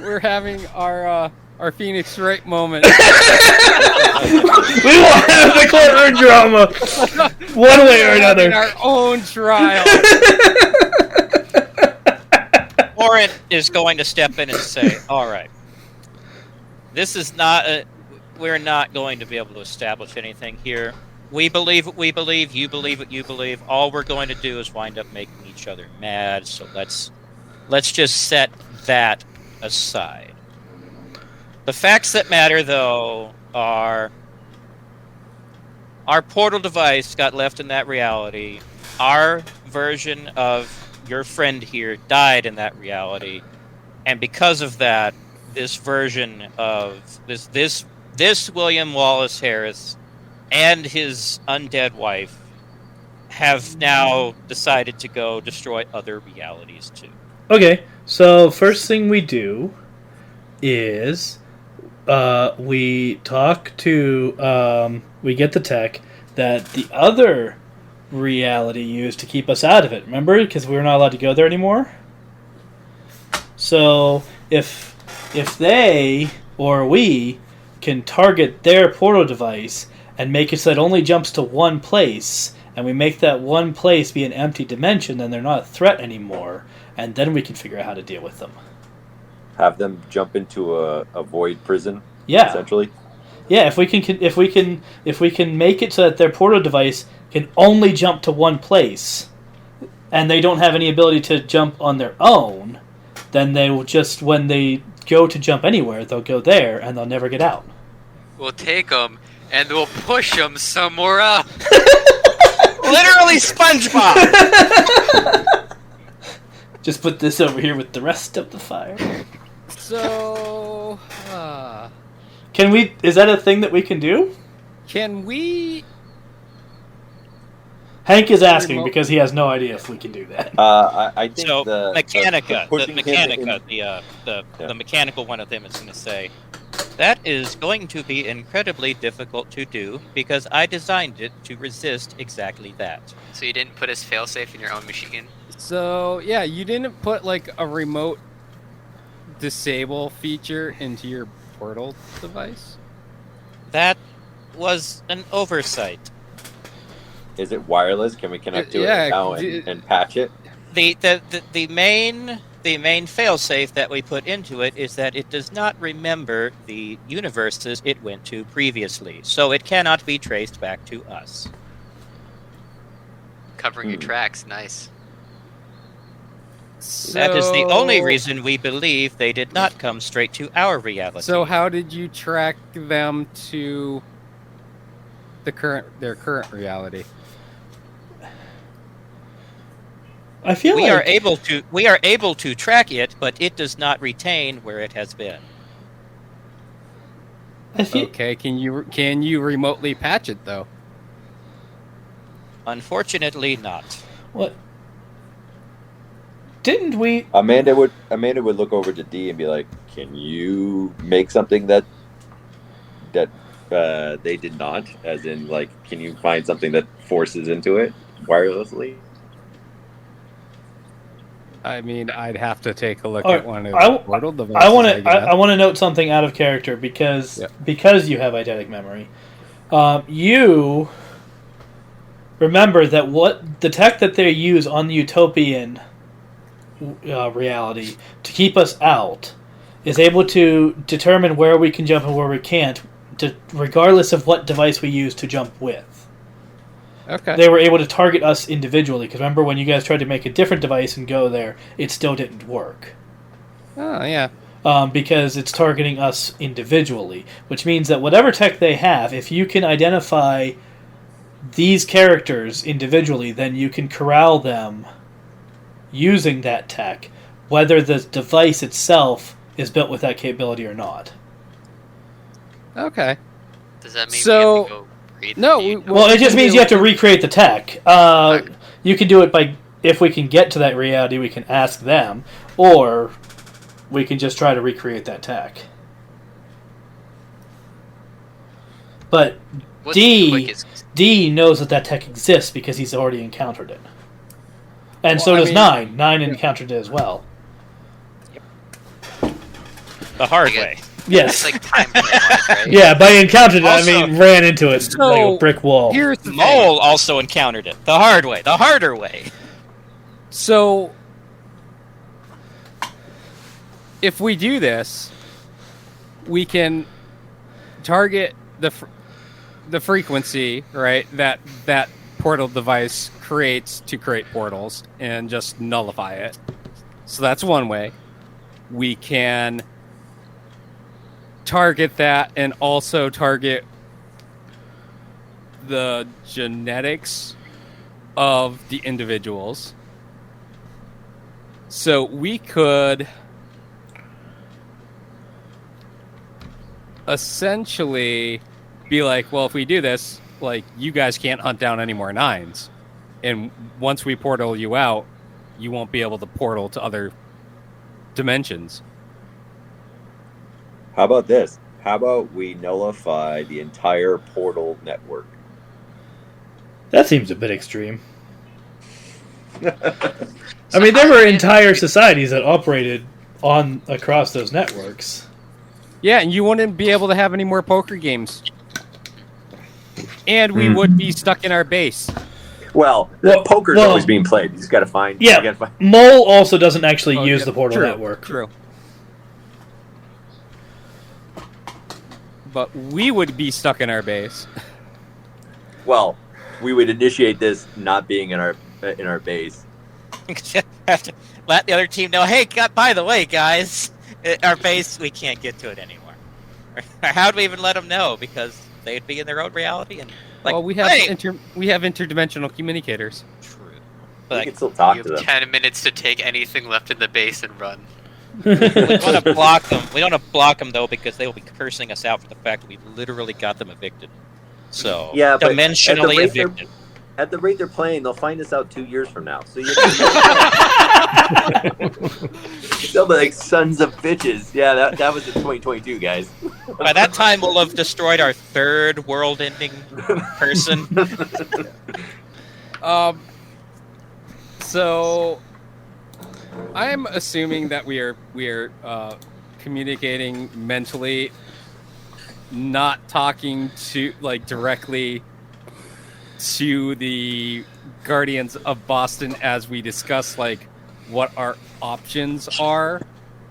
We're having our Phoenix Wright moment. We will have the courtroom drama, one way or another. We're having our own trial. Torrent is going to step in and say, "All right, this is not. We're not going to be able to establish anything here. We believe what we believe. You believe what you believe. All we're going to do is wind up making each other mad. So let's just set that aside. The facts that matter, though, are our portal device got left in that reality. Our version of your friend here died in that reality, and because of that, this version of this William Wallace Harris and his undead wife have now decided to go destroy other realities too." Okay, so first thing we do is we talk to we get the tech that the other reality used to keep us out of it. Remember, because we were not allowed to go there anymore. So if they or we can target their portal device and make it so it only jumps to one place, and we make that one place be an empty dimension, then they're not a threat anymore, and then we can figure out how to deal with them. Have them jump into a void prison. Yeah. Essentially. Yeah, if we can make it so that their portal device can only jump to one place, and they don't have any ability to jump on their own, then they will just, when they go to jump anywhere, they'll go there and they'll never get out. We'll take them and we'll push them somewhere up. Literally SpongeBob. Just put this over here with the rest of the fire. So, can we? Is that a thing that we can do? Can we? Hank is asking because he has no idea if we can do that. I think So the mechanical one of them is going to say, that is going to be incredibly difficult to do because I designed it to resist exactly that. So you didn't put his failsafe in your own machine? So, yeah, you didn't put, like, a remote disable feature into your portal device? That was an oversight. Is it wireless? Can we connect to it now and patch it? The main failsafe that we put into it is that it does not remember the universes it went to previously, so it cannot be traced back to us. Covering your tracks, nice. So, that is the only reason we believe they did not come straight to our reality. So how did you track them to their current reality? I feel we are able to track it, but it does not retain where it has been. Okay, can you remotely patch it though? Unfortunately, not. What? Didn't we? Amanda would look over to D and be like, "Can you make something that they did not? As in, like, can you find something that forces into it wirelessly?" I mean, I'd have to take a look at one of the portal devices. I want to note something out of character because you have eidetic memory. You remember that what the tech that they use on the utopian reality to keep us out is able to determine where we can jump and where we can't, regardless of what device we use to jump with. Okay. They were able to target us individually, because remember when you guys tried to make a different device and go there, it still didn't work. Oh, yeah. Because it's targeting us individually, which means that whatever tech they have, if you can identify these characters individually, then you can corral them using that tech, whether the device itself is built with that capability or not. Okay. Does that mean we have to go read well, it just means you have to recreate the tech. You can do it by, if we can get to that reality, we can ask them, or we can just try to recreate that tech. But D knows that tech exists because he's already encountered it. And so does 9. 9 encountered it as well. The hard way. Yes. It's like time frame-wise, right? Yeah, by encountered it, I mean ran into it like a brick wall. Here's the Mole also encountered it. The hard way. The harder way. So, if we do this, we can target the frequency, right, that portal device creates to create portals and just nullify it. So that's one way. We can target that and also target the genetics of the individuals. So we could essentially be like, well, if we do this, like, you guys can't hunt down any more 9s. And once we portal you out, you won't be able to portal to other dimensions. How about this? How about we nullify the entire portal network? That seems a bit extreme. I mean, there were entire societies that operated across those networks. Yeah, and you wouldn't be able to have any more poker games. And we would be stuck in our base. Well, poker's always being played. You just got to find... Yeah, Mole also doesn't actually use the portal network. True. But we would be stuck in our base. Well, we would initiate this not being in our base. Have to let the other team know, hey, by the way, guys, our base, we can't get to it anymore. How do we even let them know? Because they'd be in their own reality. And well, we have interdimensional communicators. True. But we can still talk to them. 10 minutes to take anything left in the base and run. We want to block them. We don't want to block them, though, because they will be cursing us out for the fact that we literally got them evicted. So, yeah, dimensionally evicted. At the rate they're playing, they'll find us out 2 years from now. So they'll be like sons of bitches. Yeah, that was in 2022, guys. By that time, we'll have destroyed our third world-ending person. So I'm assuming that we are communicating mentally, not talking to directly to the Guardians of Boston as we discuss what our options are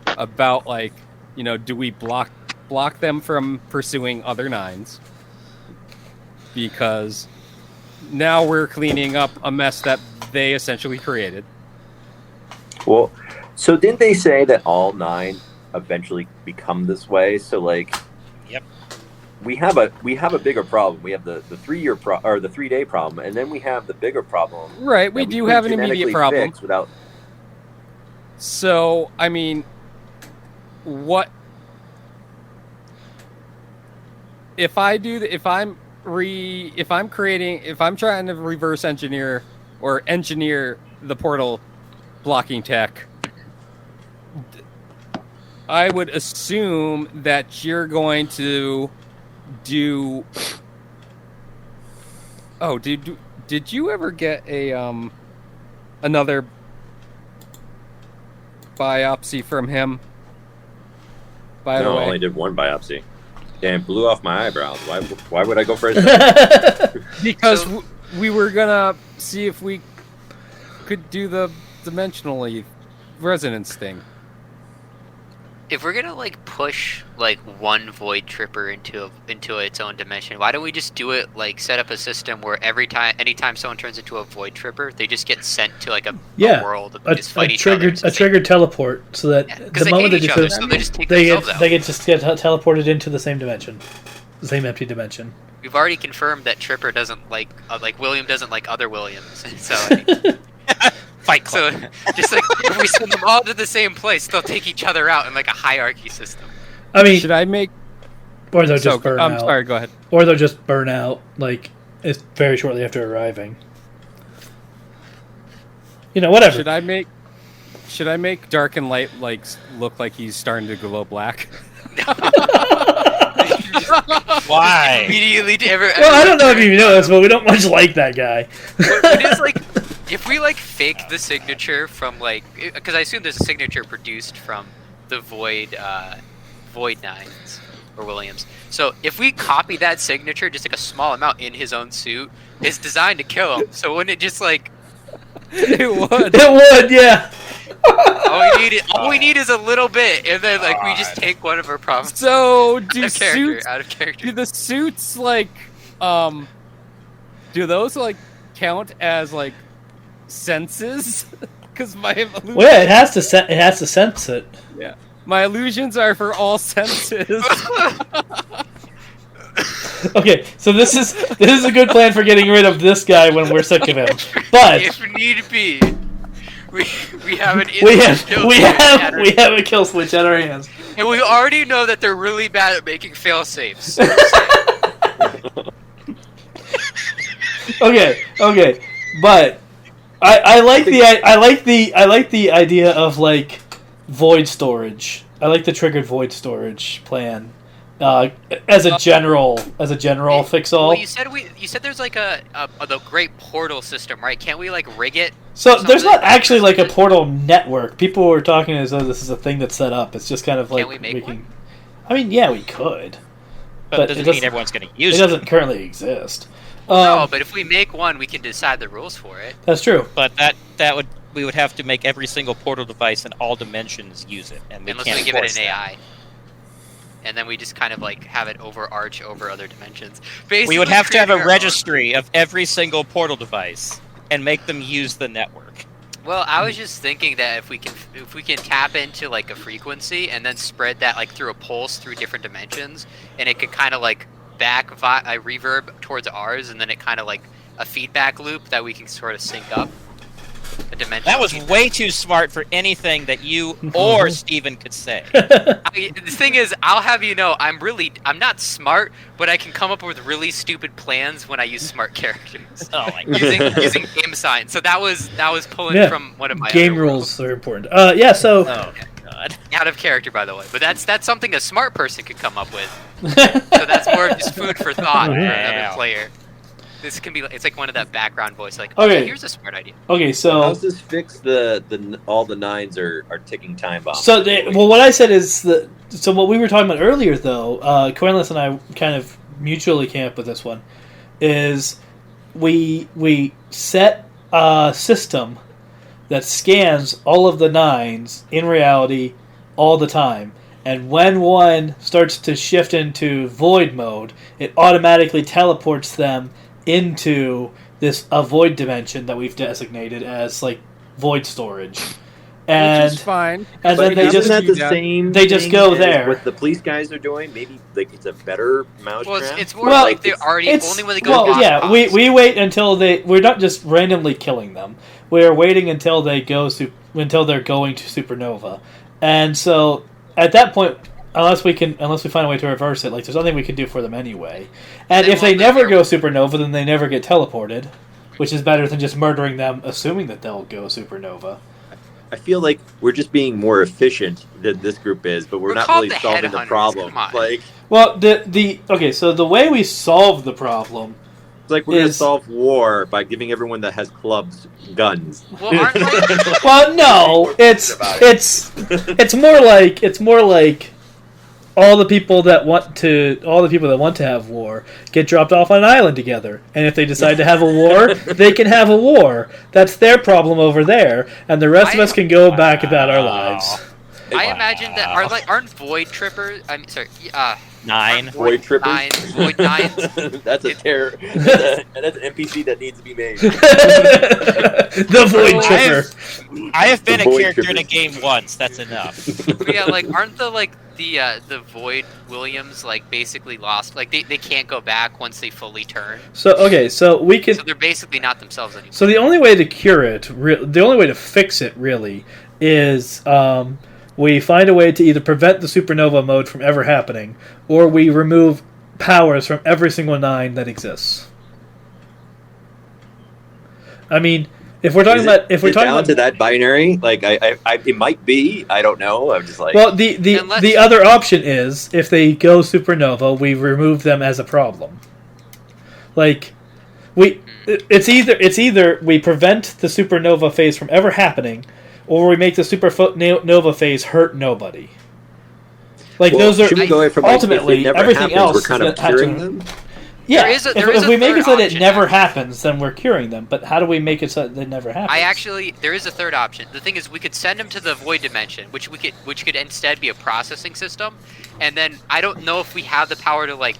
about do we block them from pursuing other nines, because now we're cleaning up a mess that they essentially created. Well, so didn't they say that all 9 eventually become this way? So yep. We have a bigger problem. We have the 3-year or the 3-day problem, and then we have the bigger problem. Right, we do have an immediate problem. Without... So, I mean, what if I'm trying to reverse engineer or engineer the portal blocking tech? I would assume that you're going to do. Oh, did you ever get a another biopsy from him? By the way, I only did one biopsy. Damn, blew off my eyebrows. Why would I go for a Because we were gonna see if we could do the dimensionally resonance thing. If we're gonna push one void tripper into its own dimension, why don't we just do it set up a system where anytime someone turns into a void tripper, they just get sent to a world and just fight each other. A triggered teleport, so that the moment they just get teleported into the same dimension, the same empty dimension. We've already confirmed that Tripper doesn't William doesn't like other Williams, so. Fight Club. So, just if we send them all to the same place, they'll take each other out in a hierarchy system. I mean, should I make? Or they'll just burn out. I'm sorry. Go ahead. Or they'll just burn out it's very shortly after arriving. Whatever. Should I make Dark and Light look like he's starting to glow black? Why? Immediately. Well, I don't know if you know this, but we don't much like that guy. What is if we fake the signature from because I assume there's a signature produced from the Void Nines or Williams. So if we copy that signature, just a small amount in his own suit, it's designed to kill him. So wouldn't it just it would? It would, yeah. All we need is a little bit, and then we just take one of our problems. So do suits out of character? Do the suits do those count as senses? Because my illusion... Well, yeah, it has to sense it. Yeah, my illusions are for all senses. Okay, so this is a good plan for getting rid of this guy when we're sick of him. But if need be, we have an we have a kill switch at our hands, and we already know that they're really bad at making fail safes. Okay, but I like the idea of void storage. I like the triggered void storage plan. As a general fix all. Well, you said there's like the great portal system, right? Can't we like rig it? So there's not actually like a portal network. People were talking as though this is a thing that's set up. It's just kind of like Can we make one? I mean, yeah, we could, but it doesn't mean everyone's going to use it. It doesn't currently exist. No, but if we make one, we can decide the rules for it. That's true. But we would have to make every single portal device in all dimensions use it, and unless we give it an AI. And then we just kind of like have it overarch over other dimensions. Basically, we would have to have a registry of every single portal device and make them use the network. Well, I was just thinking that if we can tap into like a frequency and then spread that like through a pulse through different dimensions, and it could kind of like back a reverb towards ours, and then it kind of like a feedback loop that we can sort of sync up. A dimension. That was way too smart for anything that you or Steven could say. The thing is, I'll have you know, I'm not smart, but I can come up with really stupid plans when I use smart characters. Oh my God. using game science. So that was pulling from one of my game rules are important. Yeah, so oh God. Out of character, by the way, but that's something a smart person could come up with. So that's more of just food for thought for another player. This can be it's like one of that background voice, like, okay, here's a smart idea. Okay, so how does this fix the all the nines are ticking time bombs? So what I said is that what we were talking about earlier, though, Cornelius and I kind of mutually came up with this one, is we set a system that scans all of the nines in reality all the time. And when one starts to shift into void mode, it automatically teleports them into a void dimension that we've designated as like void storage, and which is fine. And then they just go there. What the police guys are doing, maybe like it's a better mousetrap. It's more like they're already only when they go. Well, yeah, we wait until we're not just randomly killing them. We're waiting until they go until they're going to supernova, and so at that point. Unless we find a way to reverse it, like there's nothing we can do for them anyway. And if they never go supernova, then they never get teleported, which is better than just murdering them, assuming that they'll go supernova. I feel like we're just being more efficient than this group is, but we're not really solving the problem. Like, well, so the way we solve the problem. It's like we're going to solve war by giving everyone that has clubs guns. Well, no, it's more like. All the people that want to have war get dropped off on an island together, and if they decide to have a war, they can have a war. That's their problem over there, and the rest of us can go back about our lives. I imagine that aren't void trippers? I'm sorry, void trippers. Void nines. That's a terror. That's an NPC that needs to be made. The void tripper. I have been a character in a game once. That's enough. But yeah, like aren't the Void Williams like basically lost? Like they can't go back once they fully turn. So we can. So they're basically not themselves anymore. So the only way to cure it, the only way to fix it, really, is we find a way to either prevent the supernova mode from ever happening, or we remove powers from every single nine that exists. I mean. If we're talking about down to that binary, like it might be, I don't know. I'm just like, well, the other option is if they go supernova, we remove them as a problem. Like it's either we prevent the supernova phase from ever happening, or we make the supernova phase hurt nobody. Like those are ultimately everything else. We're kind of curing them. Yeah, if we make it so that it never happens, then we're curing them. But how do we make it so that it never happens? There is a third option. The thing is, we could send them to the void dimension, which could instead be a processing system. And then I don't know if we have the power to like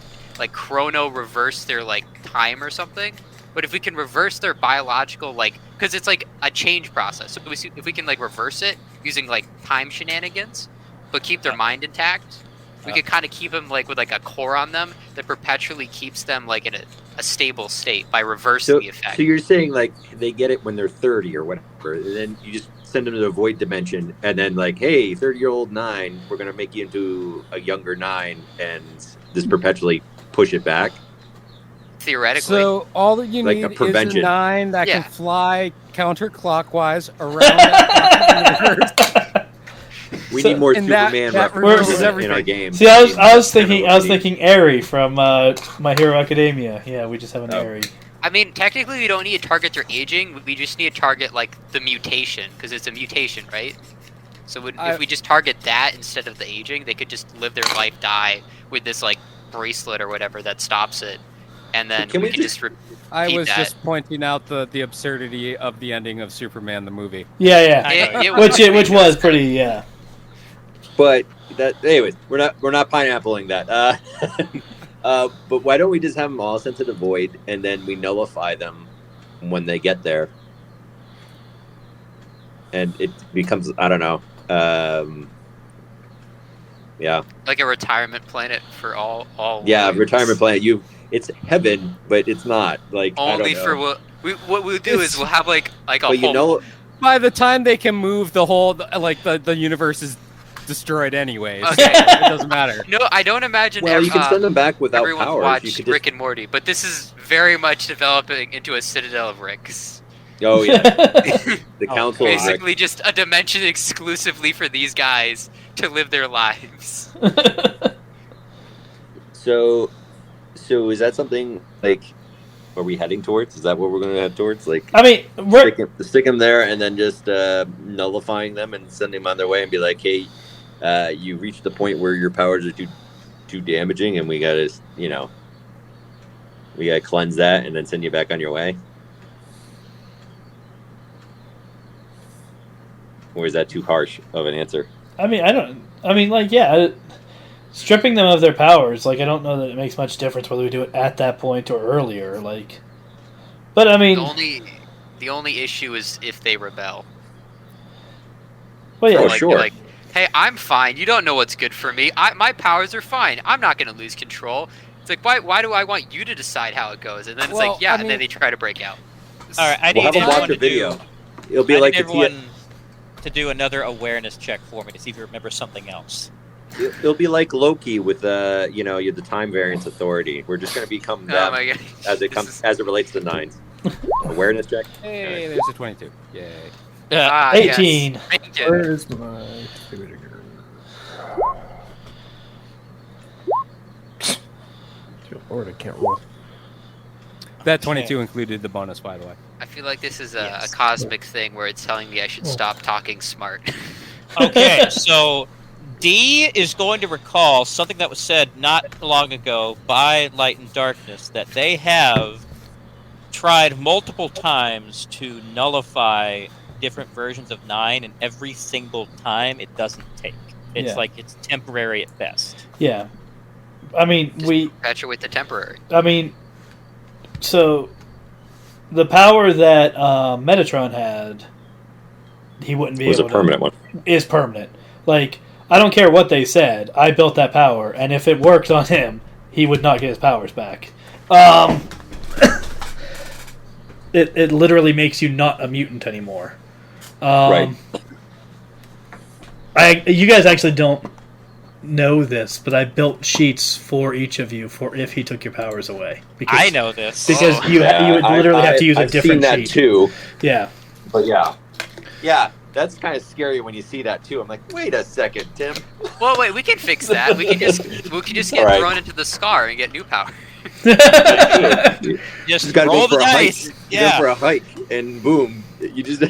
chrono reverse their like time or something. But if we can reverse their biological because it's like a change process. So if we can like reverse it using like time shenanigans, but keep their mind intact. We could kind of keep them like with like a core on them that perpetually keeps them like in a stable state by reversing the effect. So you're saying like they get it when they're 30 or whatever, and then you just send them to the void dimension, and then like, hey, 30-year-old 9, we're gonna make you into a younger 9, and just perpetually push it back. Theoretically. So all that you like need is a 9 that can fly counterclockwise around that universe. We need more and Superman that references reverses in our everything. game. See, I was thinking Eri from My Hero Academia. Yeah, we just have an Eri. I mean, technically, we don't need to target their aging. We just need to target like the mutation because it's a mutation, right? So if we just target that instead of the aging, they could just live their life, die with this like bracelet or whatever that stops it, and then we can just repeat I was that. just pointing out the absurdity of the ending of Superman the movie. Yeah. Which was pretty, yeah. But anyways, we're not pineappling that. But why don't we just have them all sent to the void, and then we nullify them when they get there, and it becomes, I don't know, yeah, like a retirement planet for all. Yeah, Williams. retirement planet. It's heaven, but it's not like Only for what we'll do is we'll have like a whole. By the time they can move, the whole the universe is destroyed anyways. Okay. It doesn't matter. No, I don't imagine. Well, you can send them back without everyone powers. Watched Rick and Morty, but this is very much developing into a citadel of Ricks. Oh yeah, the council. Basically, just a dimension exclusively for these guys to live their lives. So is that something like? Are we heading towards? Is that what we're going to head towards? Like, I mean, stick them there and then just nullifying them and send them on their way and be like, hey, you reached the point where your powers are too damaging, and we gotta cleanse that and then send you back on your way. Or is that too harsh of an answer? stripping them of their powers, like, I don't know that it makes much difference whether we do it at that point or earlier, like. But I mean, the only issue is if they rebel. Well, yeah, sure. Like, hey, I'm fine. You don't know what's good for me. My powers are fine. I'm not going to lose control. It's like, why do I want you to decide how it goes? And then it's and then they try to break out. All right, I need have them watch a video. It'll be like everyone to do another awareness check for me to see if you remember something else. It'll be like Loki with you're the time variance authority. We're just going to become them as it relates to nines. Awareness check. Hey, there's a 22. Yay. 18. Yes. Where's my vinegar? Good Lord, I can't roll. That 22 included the bonus, by the way. I feel like this is a cosmic thing where it's telling me I should stop talking smart. Okay, so D is going to recall something that was said not long ago by Light and Darkness, that they have tried multiple times to nullify different versions of 9, and every single time it doesn't take. It's like it's temporary at best. Yeah. I mean, perpetuate the temporary. I mean, so the power that Metatron had, he wouldn't be able to. Was a permanent one. Is permanent. Like, I don't care what they said. I built that power, and if it worked on him, he would not get his powers back. It literally makes you not a mutant anymore. Right. You guys actually don't know this, but I built sheets for each of you for if he took your powers away. Because, I know this. Because you would literally have to use a different sheet. I've seen that too. Yeah. But yeah, that's kind of scary when you see that too. I'm like, wait a second, Tim. Well, wait, we can fix that. We can just get thrown into the scar and get new power. Just gotta roll go the for a dice. hike. You go for a hike, and boom, you just.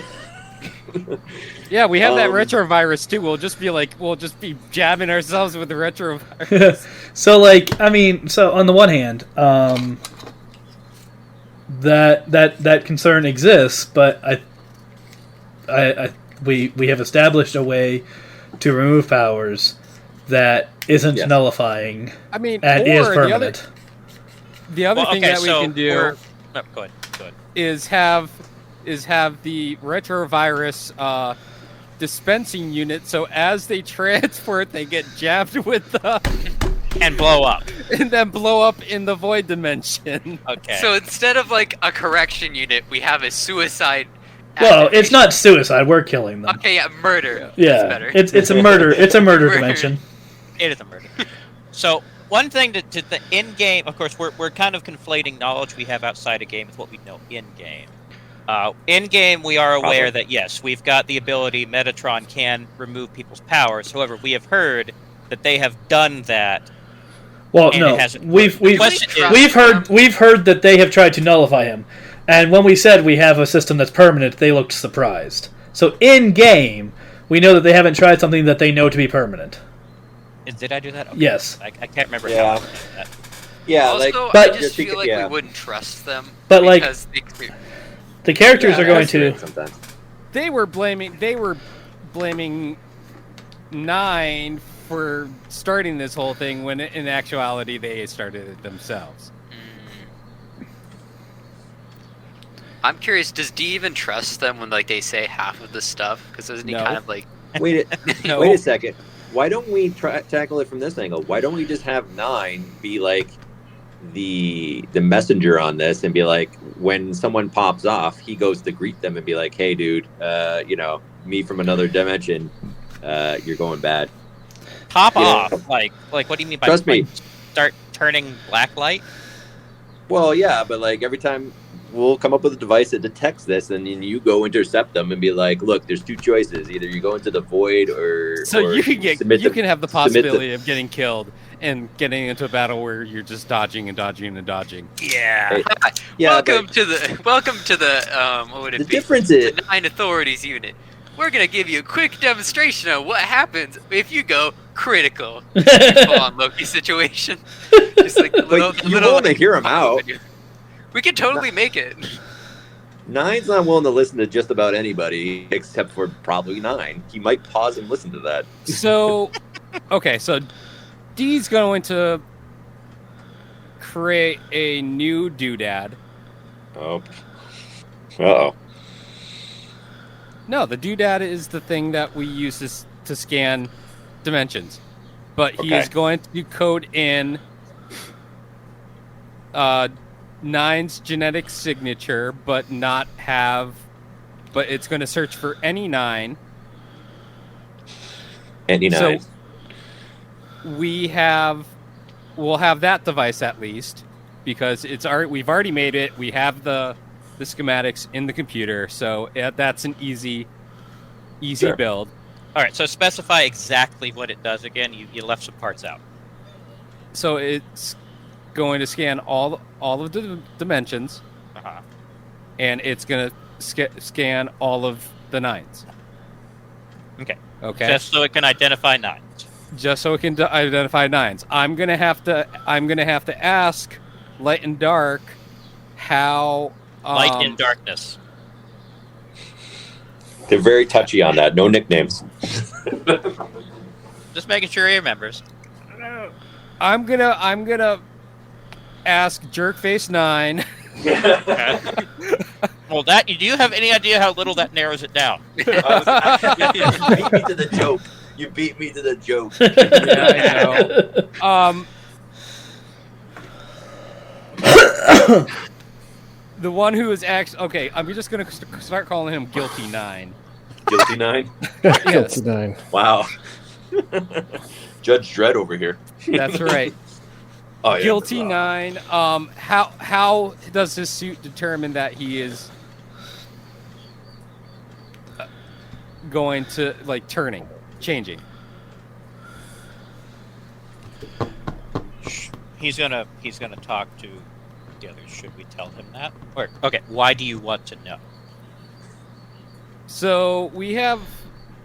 Yeah, we have that retrovirus too. We'll just be jabbing ourselves with the retrovirus. So on the one hand, that concern exists, but we have established a way to remove powers that isn't nullifying. I mean, and is permanent. The other thing that we can do go ahead. is have the retrovirus dispensing unit, so as they transport, they get jabbed with and blow up, and then blow up in the void dimension. Okay. So instead of like a correction unit, we have a suicide. Well, it's not suicide. We're killing them. Okay, murder. Yeah, That's better. it's a murder. It's a murder dimension. It is a murder. So one thing to the in game, of course, we're kind of conflating knowledge we have outside a game with what we know in game. In game, we are aware that yes, we've got the ability. Metatron can remove people's powers. However, we have heard that they have done that. Well, no, we've heard that they have tried to nullify him, and when we said we have a system that's permanent, they looked surprised. So in game, we know that they haven't tried something that they know to be permanent. Did I do that? Okay. Yes. I can't remember how I did that. Yeah, also, but I just feel like we wouldn't trust them. But because the characters are going to. Sometimes. They were blaming 9 for starting this whole thing when in actuality they started it themselves. I'm curious, does D even trust them when they say half of the stuff? Because isn't he kind of like... Wait a second. Why don't we tackle it from this angle? Why don't we just have 9 be like the messenger on this and be like, when someone pops off, he goes to greet them and be like, hey dude, me from another dimension, you're going bad. Pop off? Like what do you mean by Trust me. Start turning black light? Well, yeah, but every time we'll come up with a device that detects this, and then you go intercept them and be like, look, there's 2 choices. Either you go into the void or... So or you can have the possibility of getting killed and getting into a battle where you're just dodging and dodging and dodging. Yeah. Welcome to the what would it the be? Difference is the 9 authorities unit. We're gonna give you a quick demonstration of what happens if you go critical. Full on Loki situation. Just like you want to hear him out. We can totally make it. 9's not willing to listen to just about anybody except for probably 9. He might pause and listen to that. So, okay, so D's going to create a new doodad. Oh. Uh-oh. No, the doodad is the thing that we use to scan dimensions. But he's going to code in 9's genetic signature, but it's going to search for any 9. Any 9. So we'll have that device at least, because we've already made it. We have the schematics in the computer, so that's an easy Sure. build. All right, so specify exactly what it does again. You left some parts out. So it's going to scan all of the dimensions, and it's going to scan all of the 9s. Okay. Just so it can identify 9s. Just so it can identify 9s. I'm gonna have to ask Light and Dark how Light and Darkness. They're very touchy on that. No nicknames. Just making sure he remembers. I'm gonna ask Jerkface 9. Well, do you have any idea how little that narrows it down? You beat me to the joke. You beat me to the joke. Yeah, I know. The one who is actually... Okay, I'm just going to start calling him Guilty 9. Guilty 9? Yes. Guilty 9. Wow. Judge Dredd over here. That's right. Oh, yeah, Guilty 9. How does his suit determine that he is going to, changing? He's gonna talk to the others. Should we tell him that? Or why do you want to know? So we have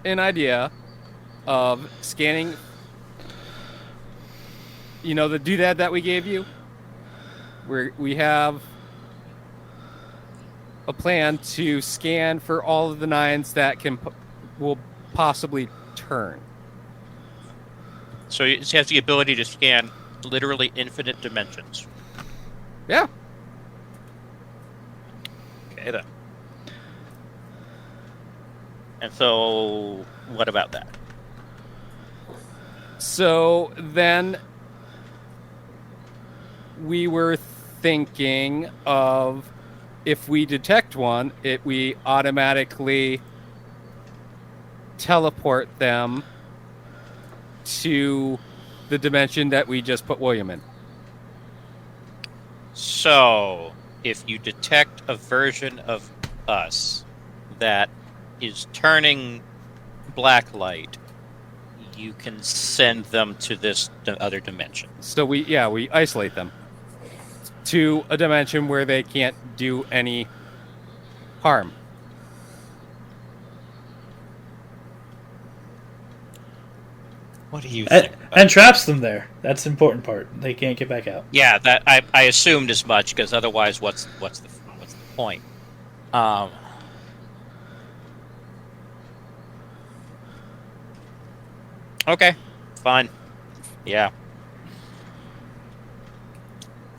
an idea of scanning. You know the doodad that we gave you? We have a plan to scan for all of the 9s that will possibly turn. So it has the ability to scan literally infinite dimensions. Yeah. Okay, then. And so, what about that? So then we were thinking of, if we detect one, we automatically teleport them to the dimension that we just put William in. So, if you detect a version of us that is turning black light, you can send them to this other dimension. So we isolate them to a dimension where they can't do any harm. What do you think? And traps them there. That's the important part. They can't get back out. Yeah, that I assumed as much, because otherwise, what's the point? Okay, fine. Yeah.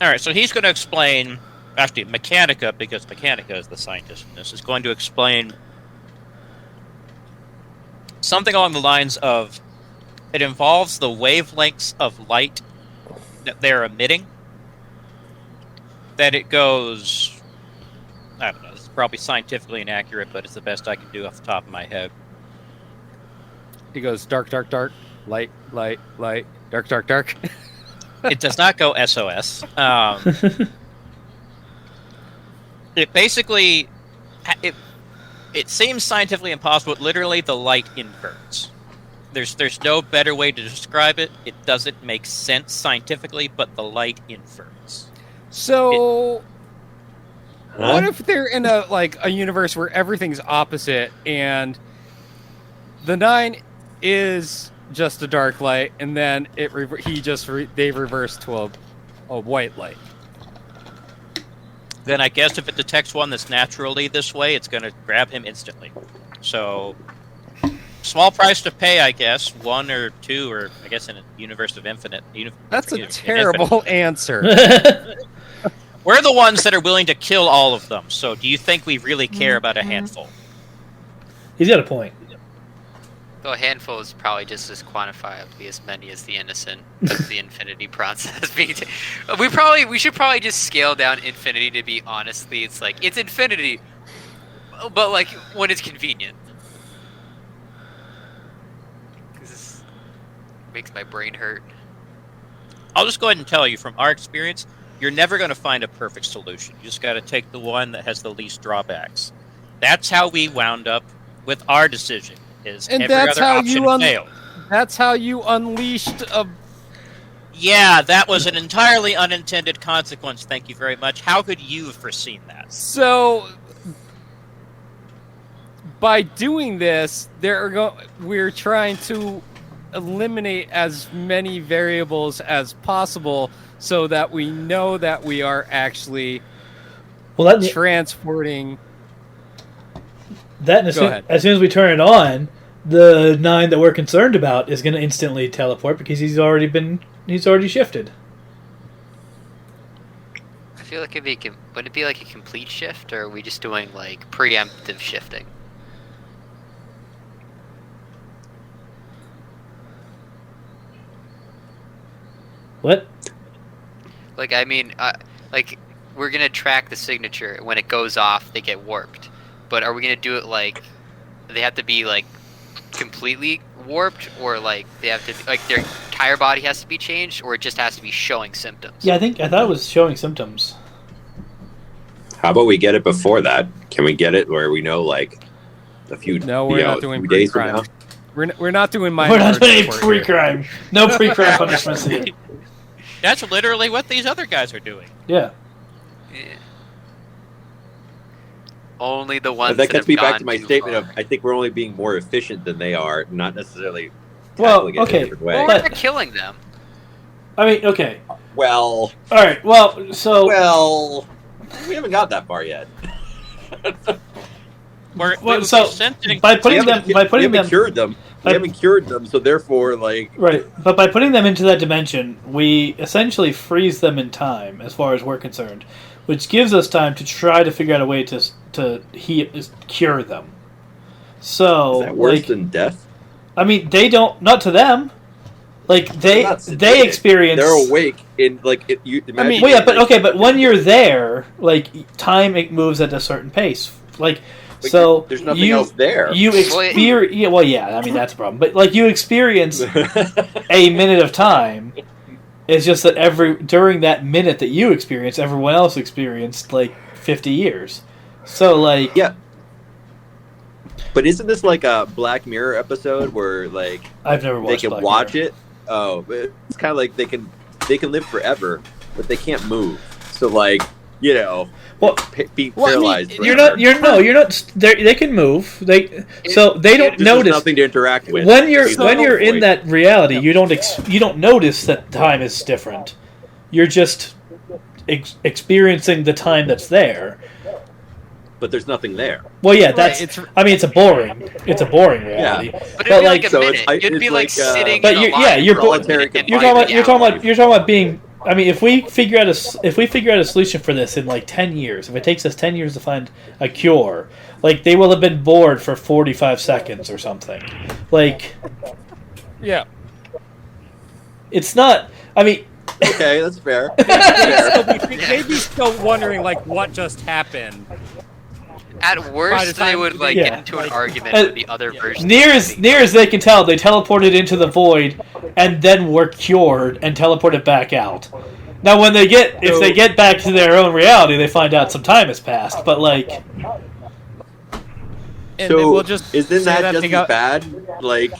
All right, so he's going to explain. Actually, Mechanica, because Mechanica is the scientist in this, is going to explain something along the lines of it involves the wavelengths of light that they're emitting. That it goes, I don't know, this is probably scientifically inaccurate, but it's the best I can do off the top of my head. He goes dark, dark, dark, light, light, light, dark, dark, dark. It does not go SOS. It basically, it seems scientifically impossible. Literally, the light inverts. There's no better way to describe it. It doesn't make sense scientifically, but the light inverts. So, what if they're in a universe where everything's opposite, and the 9 is just a dark light, and then they reverse to a white light? Then I guess if it detects one that's naturally this way, it's going to grab him instantly. So, small price to pay, I guess. 1 or 2, or I guess in a universe of infinite. That's a terrible answer. We're the ones that are willing to kill all of them. So, do you think we really care about a handful? He's got a point. Though a handful is probably just as quantifiably as many as the innocent of the infinity process. We should probably just scale down infinity to be honestly, it's like, it's infinity, but like when it's convenient. This makes my brain hurt. I'll just go ahead and tell you from our experience, you're never going to find a perfect solution. You just got to take the one that has the least drawbacks. That's how we wound up with our decision. And that's how That's how you unleashed a... Yeah, that was an entirely unintended consequence. Thank you very much. How could you have foreseen that? So, by doing this, we're trying to eliminate as many variables as possible so that we know that we are actually transporting... As soon as we turn it on, the 9 that we're concerned about is going to instantly teleport because he's already shifted. I feel like would it be like a complete shift, or are we just doing like preemptive shifting? What? Like, I mean, like we're gonna track the signature. When it goes off, they get warped. But are we gonna do it like they have to be like completely warped, or like they have to like their entire body has to be changed, or it just has to be showing symptoms? Yeah, I thought it was showing symptoms. How about we get it before that? Can we get it where we know like a few? No, we're not doing days from now. We're not doing We're not doing pre-crime. No pre-crime punishments here. That's literally what these other guys are doing. Yeah. Only the ones that gets me back to my statement far. of I think we're only being more efficient than they are, not necessarily well, tackling it in a different way. Well, we're killing them. I mean, okay. Well. All right. Well, so. Well, we haven't got that far yet. By putting them, we haven't cured them. We haven't cured them, so therefore, like. Right, but by putting them into that dimension, we essentially freeze them in time, as far as we're concerned, which gives us time to try to figure out a way to cure them. So is that worse than death? I mean, they don't. Not to them. Like they experience. They're awake in like it. Well, yeah, but when you're there, like time it moves at a certain pace. Like so, there's nothing else there. You experience. Yeah, well, yeah. I mean, that's a problem. But like you experience a minute of time. It's just that during that minute that you experience, everyone else experienced like 50 years. So like, yeah. But isn't this like a Black Mirror episode where like I've never watched. They can Black watch Mirror. it? Oh, it's kind of like they can live forever, but they can't move. So like well, being paralyzed. You're not. They can move. They don't There's notice. Nothing to interact with. When you're in that reality, you don't notice that time is different. You're just experiencing the time that's there. But there's nothing there. Well, yeah, it's a boring reality. Yeah. But it'd be like a minute. It'd be like sitting. But you're talking about being. I mean, if we figure out a solution for this in like 10 years, if it takes us 10 years to find a cure, like they will have been bored for 45 seconds or something. Like, yeah, it's not. I mean, okay, that's fair. They'd be still wondering like what just happened. At worst, they would get into an argument with the other version. Near as they can tell, they teleported into the void and then were cured and teleported back out. Now, if they get back to their own reality, they find out some time has passed. But like, and we'll just isn't that just as bad? Like,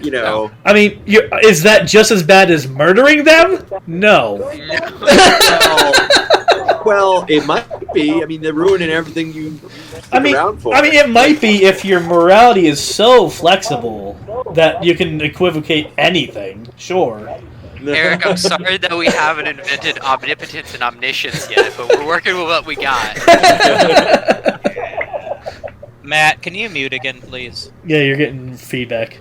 No. I mean, is that just as bad as murdering them? No. Well, it might be. I mean, they're ruining everything you around for. I mean, it might be if your morality is so flexible that you can equivocate anything. Sure. Eric, I'm sorry that we haven't invented omnipotence and omniscience yet, but we're working with what we got. Matt, can you mute again, please? Yeah, you're getting feedback.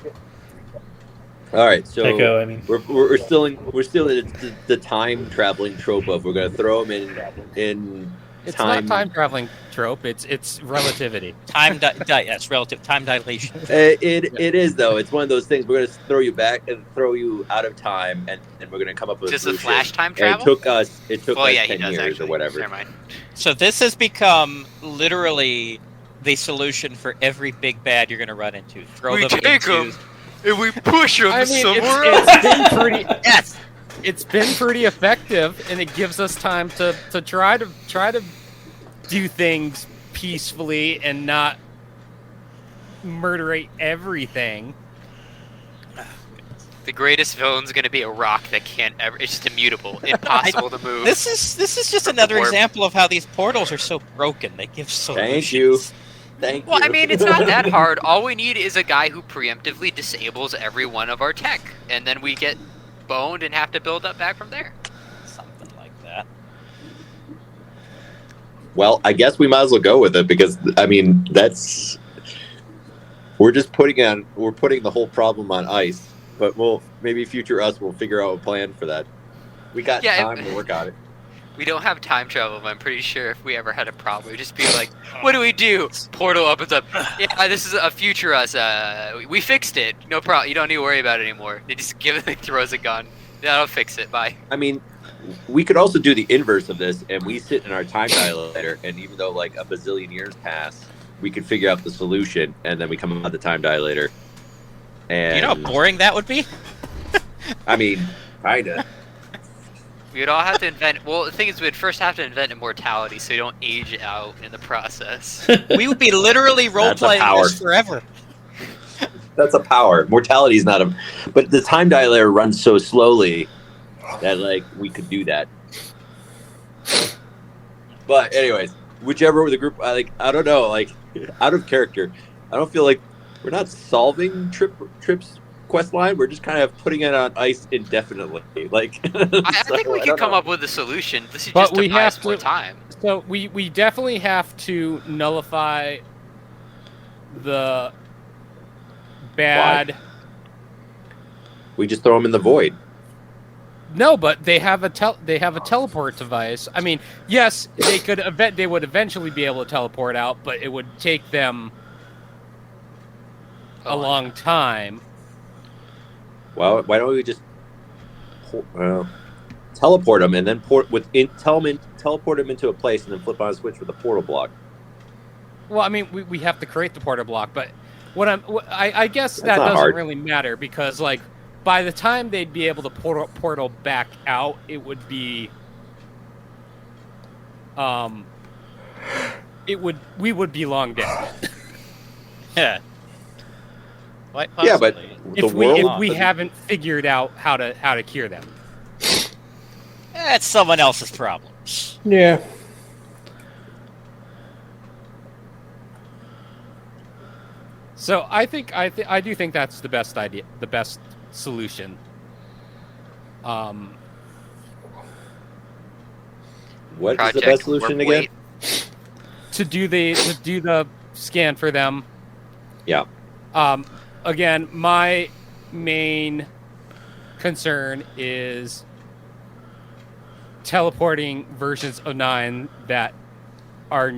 All right, so Echo, I mean. we're still in the time traveling trope of we're gonna throw them in. It's not time traveling trope. It's relativity. Yes, relative time dilation. It is though. It's one of those things. We're gonna throw you back and throw you out of time, and we're gonna come up with just a a flash time travel. It took us 10 years or whatever. Never mind. So this has become literally the solution for every big bad you're gonna run into. We take them and we push them somewhere else. It's been pretty. Yes. It's been pretty effective, and it gives us time to try to do things peacefully and not murderate everything. The greatest villain's going to be a rock that can't ever. It's just immutable, impossible to move. This is just another example of how these portals are so broken. They give solutions. Thank you. Well, I mean, it's not that hard. All we need is a guy who preemptively disables every one of our tech, and then we get boned and have to build up back from there. Something like that. Well, I guess we might as well go with it because I mean we're putting the whole problem on ice. But maybe future us will figure out a plan for that. We got time to work on it. We don't have time travel, but I'm pretty sure if we ever had a problem, we'd just be like, what do we do? Portal opens up. Yeah, this is a future us. We fixed it. No problem. You don't need to worry about it anymore. They just throws a gun. That'll fix it. Bye. I mean, we could also do the inverse of this, and we sit in our time dilator, and even though like a bazillion years pass, we could figure out the solution, and then we come out the time dilator. And you know how boring that would be? I mean, kinda. We would all have to invent. Well, the thing is, we'd first have to invent immortality, so you don't age out in the process. We would be literally role playing this forever. That's a power. Mortality is not a. But the time dilator runs so slowly that like we could do that. But anyways, whichever the group, I don't know, like out of character. I don't feel like we're not solving Trip's quest line. We're just kind of putting it on ice indefinitely. Like I think we can come up with a solution. This is just to buy us more time. So we definitely have to nullify the bad. Why? We just throw them in the void. No, but they have a teleport device. I mean, yes, they would eventually be able to teleport out, but it would take them a long time. Well, why don't we just teleport them and then teleport them into a place and then flip on a switch with a portal block? Well, I mean, we have to create the portal block, but I guess that doesn't really matter because like by the time they'd be able to portal back out, it would be we would be long dead. Yeah. Quite Yeah, but possibly. if we haven't figured out how to cure them. That's someone else's problems. Yeah. So I do think that's the best idea, the best solution. What Project is the best solution Warp again? To do the scan for them. Yeah. Again, my main concern is teleporting versions of 9 that are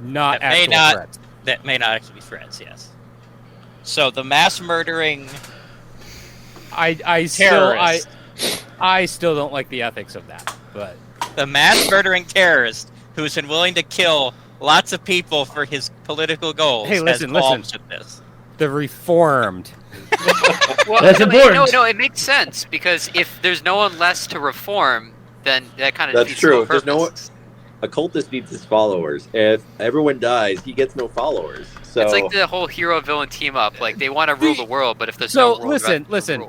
not threats. That may not actually be threats. Yes. So the mass murdering. I still don't like the ethics of that, but the mass murdering terrorist who's been willing to kill lots of people for his political goals. Hey, listen. With this. The reformed. Well, That's important. No, it makes sense because if there's no one less to reform, then that kind of That's defeats true. the If there's no purpose. a cultist needs his followers. If everyone dies, he gets no followers. So It's like the whole hero villain team up. Like they want to rule the world, but if there's So no world, listen.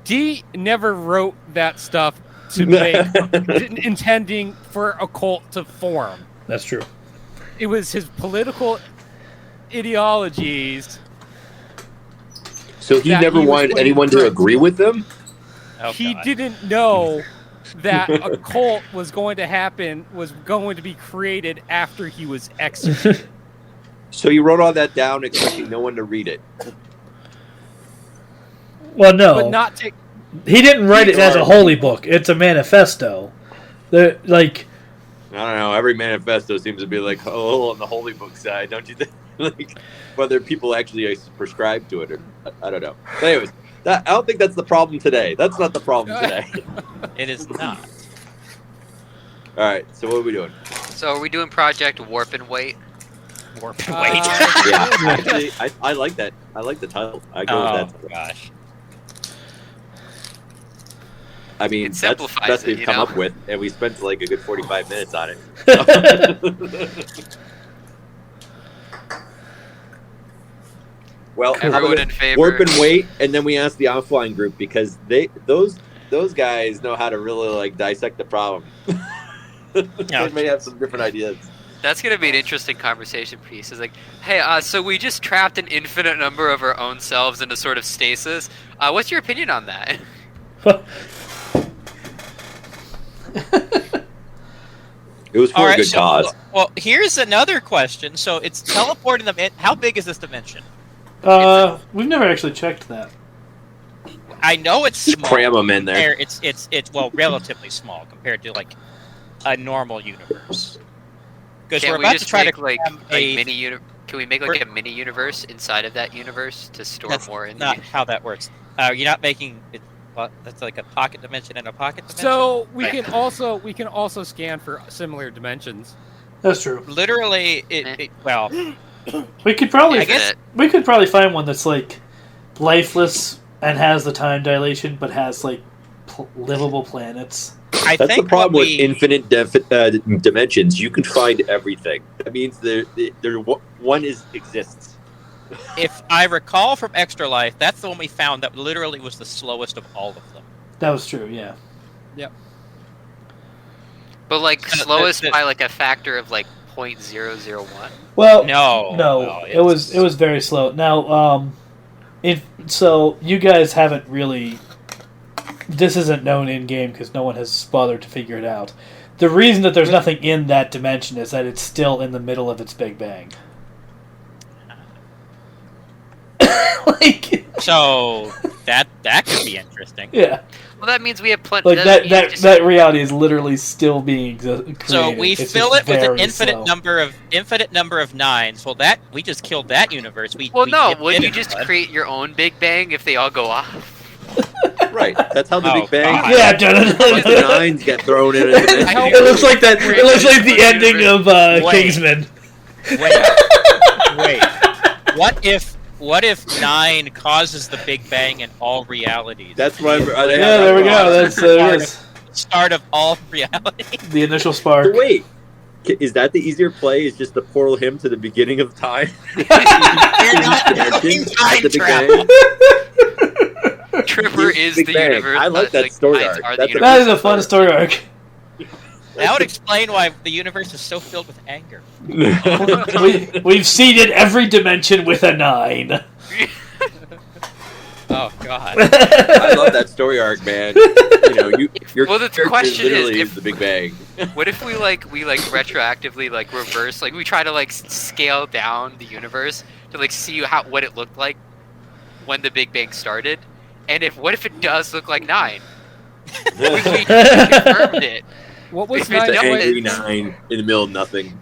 D never wrote that stuff to make intending for a cult to form. That's true. It was his political ideologies. So he that never he was wanted putting anyone to through. agree with him? Oh, He God. didn't know that a cult was going to be created after he was executed. So you wrote all that down expecting no one to read it. Well, no. But not to He didn't write it as a holy book. It's a manifesto. Like, I don't know. Every manifesto seems to be like a little on the holy book side, don't you think? Like whether people actually prescribe to it or I don't know. But anyways, I don't think that's the problem today. That's not the problem today. It is not. All right. So what are we doing? So are we doing Project Warp and Wait? Warp and wait. Yeah, actually, I like that. I like the title. I go with that. Gosh. It I mean, that's simplifies the best it, we've come know? up with, and we spent like a good 45 minutes on it. Well, how Everyone about in favor? Warp and Wait, and then we asked the offline group because those guys know how to really like dissect the problem. They may have some different ideas. That's going to be an interesting conversation piece. It's like, hey, so we just trapped an infinite number of our own selves into sort of stasis. What's your opinion on that? It was for a good cause. Well, here's another question. So it's teleporting them in. How big is this dimension? We've never actually checked that. I know it's Just small. cram them in there. It's relatively small compared to like a normal universe. Because Can we're we about just to try make to like cram a mini Can we make like a mini universe inside of that universe to store That's more in? not how that works. You're not making it. Well, that's like a pocket dimension and a pocket dimension. So we can also scan for similar dimensions. That's true. Literally, well, We could probably I guess- we could probably find one that's like lifeless and has the time dilation, but has like livable planets. I That's think the problem what with we- infinite dimensions. You can find everything. That means one exists. If I recall from Extra Life, that's the one we found that literally was the slowest of all of them. That was true. Yeah. But like So slowest the- by like a factor of like 0.001. Well, No, it was very slow. Now, so you guys haven't really. This isn't known in game because no one has bothered to figure it out. The reason that there's nothing in that dimension is that it's still in the middle of its Big Bang. So that could be interesting. Yeah. Well, that means we have plenty. Like that reality is literally still being created. So we It's fill just it with an very infinite slow. number of nines. Well, that we just killed that universe. We Well, no. dipped Wouldn't in you just blood. create your own Big Bang if they all go off? Right. That's how the Oh, Big Bang. God. Yeah, The nines get thrown in. it looks like that. It looks like the ending of Kingsman. Wait. What if 9 causes the Big Bang in all realities? That's why. Yeah, there we go. That's it is. start of all reality. The initial spark. So wait, is that the easier play? Is just to portal him to the beginning of time? You're not doing time travel. Tripper is the Bang. universe. I like that story arc. That is a fun story arc. That would explain why the universe is so filled with anger. We've seeded every dimension with a 9. Oh God! I love that story arc, man. You know, your well, the character question literally is the Big Bang. What if we retroactively reverse, we try to scale down the universe to see what it looked like when the Big Bang started, and what if it does look like 9? we confirmed it. What was the angry 9 in the middle of nothing?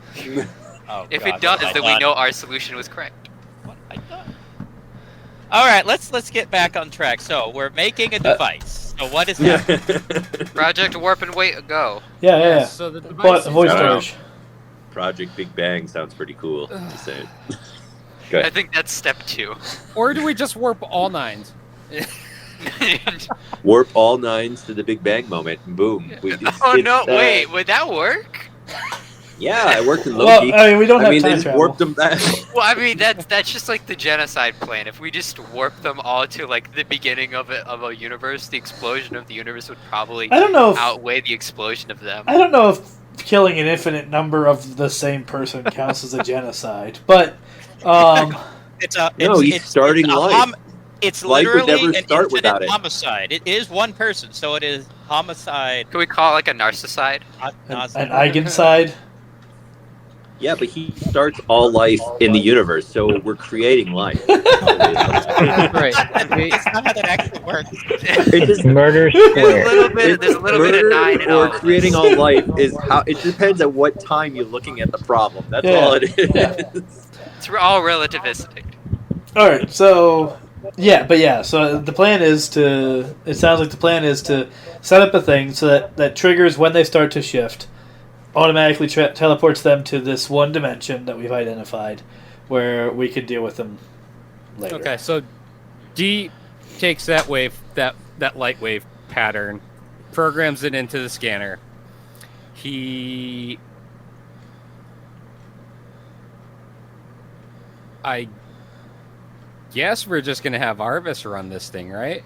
Oh, if God, it does, then we know our solution was correct. What have I done? All right, let's get back on track. So we're making a device. So what is that? Project Warp and Wait, go. Yeah. So the device Voice storage. Project Big Bang sounds pretty cool. Just saying. I think that's step 2. Or do we just warp all 9s? Warp all 9s to the Big Bang moment, and boom. Wait, would that work? Yeah, it worked in Loki. Well, I mean, we don't have they time just travel. warped them back. Well, I mean, that's just the genocide plan. If we just warp them all to the beginning of a universe, the explosion of the universe would probably outweigh the explosion of them. I don't know if killing an infinite number of the same person counts as a genocide, but he's starting life. It's life would literally never an start infinite without it. homicide. It is one person, so it is homicide. Can we call it a narcisside? An eigenside. Yeah, but he starts all life in the universe, so we're creating life. Right. It's not how that actually works. It just, Murder square. There's a little bit of 9 in all. Or creating all life is how. It depends at what time you're looking at the problem. That's all it is. It's all relativistic. All right, so so the plan is to. It sounds like the plan is to set up a thing so that triggers when they start to shift. Automatically teleports them to this one dimension that we've identified, where we could deal with them later. Okay, so D takes that wave, that light wave pattern, programs it into the scanner. I guess we're just gonna have Arvis run this thing, right?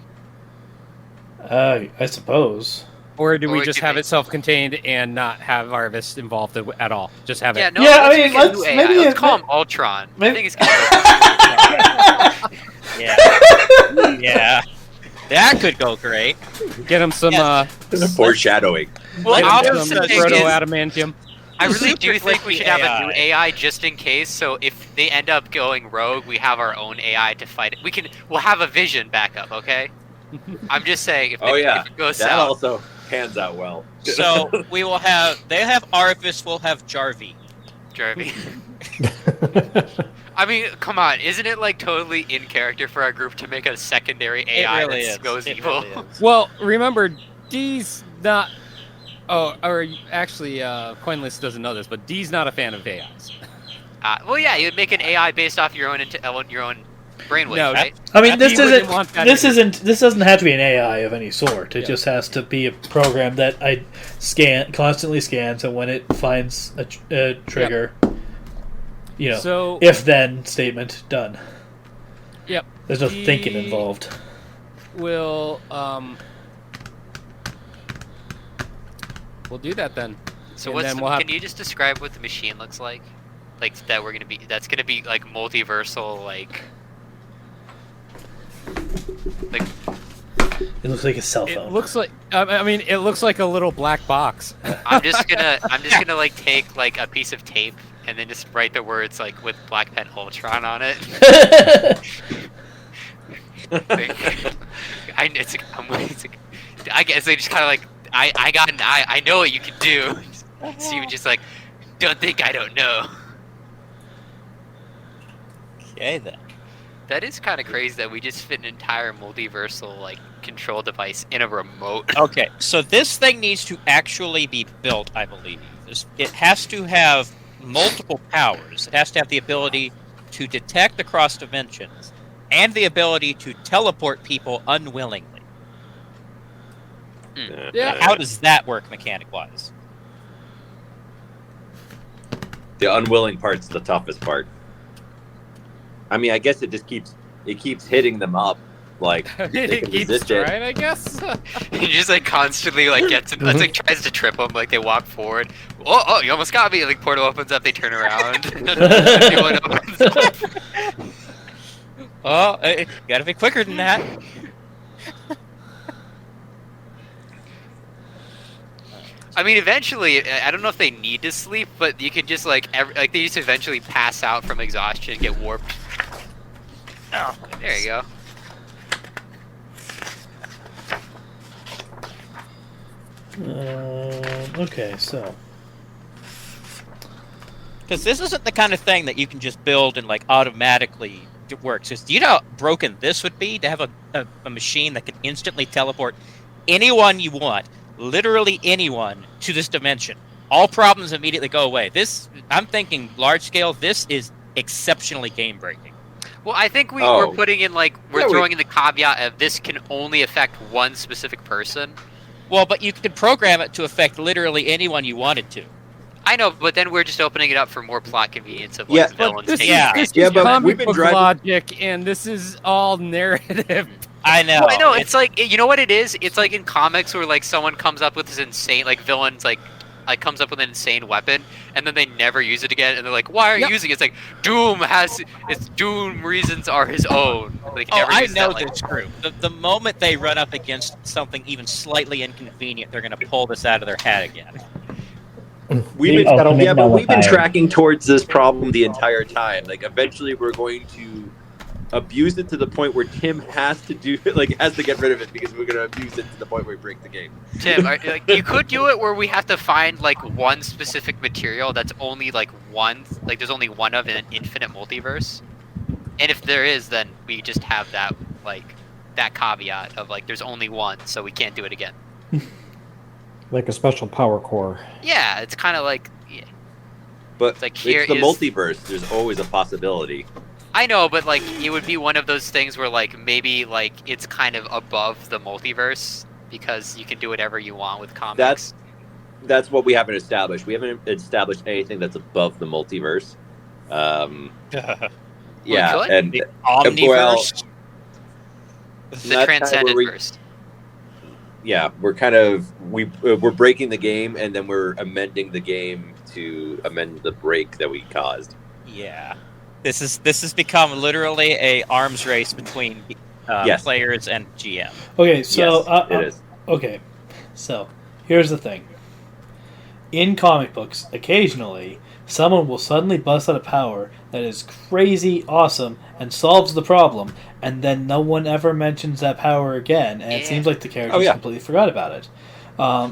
I suppose. Or do we just have it self-contained and not have Arvis involved at all? Just have it. Yeah, no. I mean, let's call him Ultron. I think it's yeah. That could go great. Get him some foreshadowing. Well, some proto-adamantium. I really do think we should have a new AI just in case. So if they end up going rogue, we have our own AI to fight it. We'll have a vision backup. Okay. I'm just saying if it goes that south. also pans out well. So they have Arvis, we'll have Jarvie. I mean, come on, isn't it totally in character for our group to make a secondary AI that goes evil? Really well, remember, D's not. Oh, or actually, Coinlist doesn't know this, but D's not a fan of AIs. Well, yeah, you'd make an AI based off your own brainwave, right? I mean, this doesn't have to be an AI of any sort. It just has to be a program that I constantly scans, and when it finds a trigger, so, if then statement done. Yep. There's no thinking involved. We'll do that then. So can you just describe what the machine looks like? That's gonna be multiversal, It looks like a cell phone. It looks like it looks like a little black box. I'm just gonna take a piece of tape and then just write the words with black pen Ultron on it. I guess they just kind of I know what you can do. Steven just don't think I don't know. Okay then. That is kind of crazy that we just fit an entire multiversal control device in a remote. Okay, so this thing needs to actually be built, I believe. It has to have multiple powers. It has to have the ability to detect across dimensions and the ability to teleport people unwillingly. Yeah. How does that work mechanic-wise? The unwilling part's the toughest part. I mean, I guess it keeps hitting them up. Like they It can keeps resist trying, I guess. He just like constantly like gets in, it's like tries to trip them. Like they walk forward. Oh, you almost got me. Like portal opens up, they turn around. New one opens up. Oh, gotta be quicker than that. I mean, eventually, I don't know if they need to sleep, but you could just like they just eventually pass out from exhaustion and get warped. Oh, There you go. Okay, so because this isn't the kind of thing that you can just build and like automatically it works. Do you know how broken this would be to have a machine that can instantly teleport anyone you want, literally anyone, to this dimension? All problems immediately go away. This, I'm thinking large scale, this is exceptionally game breaking. Well, I think we're putting in like we're throwing in the caveat of this can only affect one specific person. Well, but you could program it to affect literally anyone you wanted to. I know, but then we're just opening it up for more plot convenience of like villains. This taking is comic we've been book logic, and this is all narrative. I know. Well, I know. It's like, you know what it is? It's like in comics where like someone comes up with this insane, like villains like comes up with an insane weapon, and then they never use it again, and they're like, "Why are you using it?" It's like Doom reasons are his own. Like, I know that's true. The moment they run up against something even slightly inconvenient, they're going to pull this out of their hat again. We've been tracking towards this problem the entire time. Like, eventually, we're going to abuse it to the point where Tim has to get rid of it because we're going to abuse it to the point where we break the game. Tim, you could do it where we have to find like one specific material that's only like one, like there's only one of in an infinite multiverse, and if there is, then we just have that like that caveat of like there's only one, so we can't do it again. Like a special power core. Yeah, it's kind of like. Yeah. But it's like here it's the multiverse. There's always a possibility. I know, but like it would be one of those things where like maybe like it's kind of above the multiverse because you can do whatever you want with comics. That's what we haven't established. We haven't established anything that's above the multiverse. Yeah, and the omniverse, the transcendent verse. Yeah, we're kind of we're breaking the game, and then we're amending the game to amend the break that we caused. Yeah. This has become literally a arms race between players and GM. Okay, so yes, it is. Okay, so here's the thing. In comic books, occasionally someone will suddenly bust out a power that is crazy awesome and solves the problem, and then no one ever mentions that power again, and it seems like the characters completely forgot about it.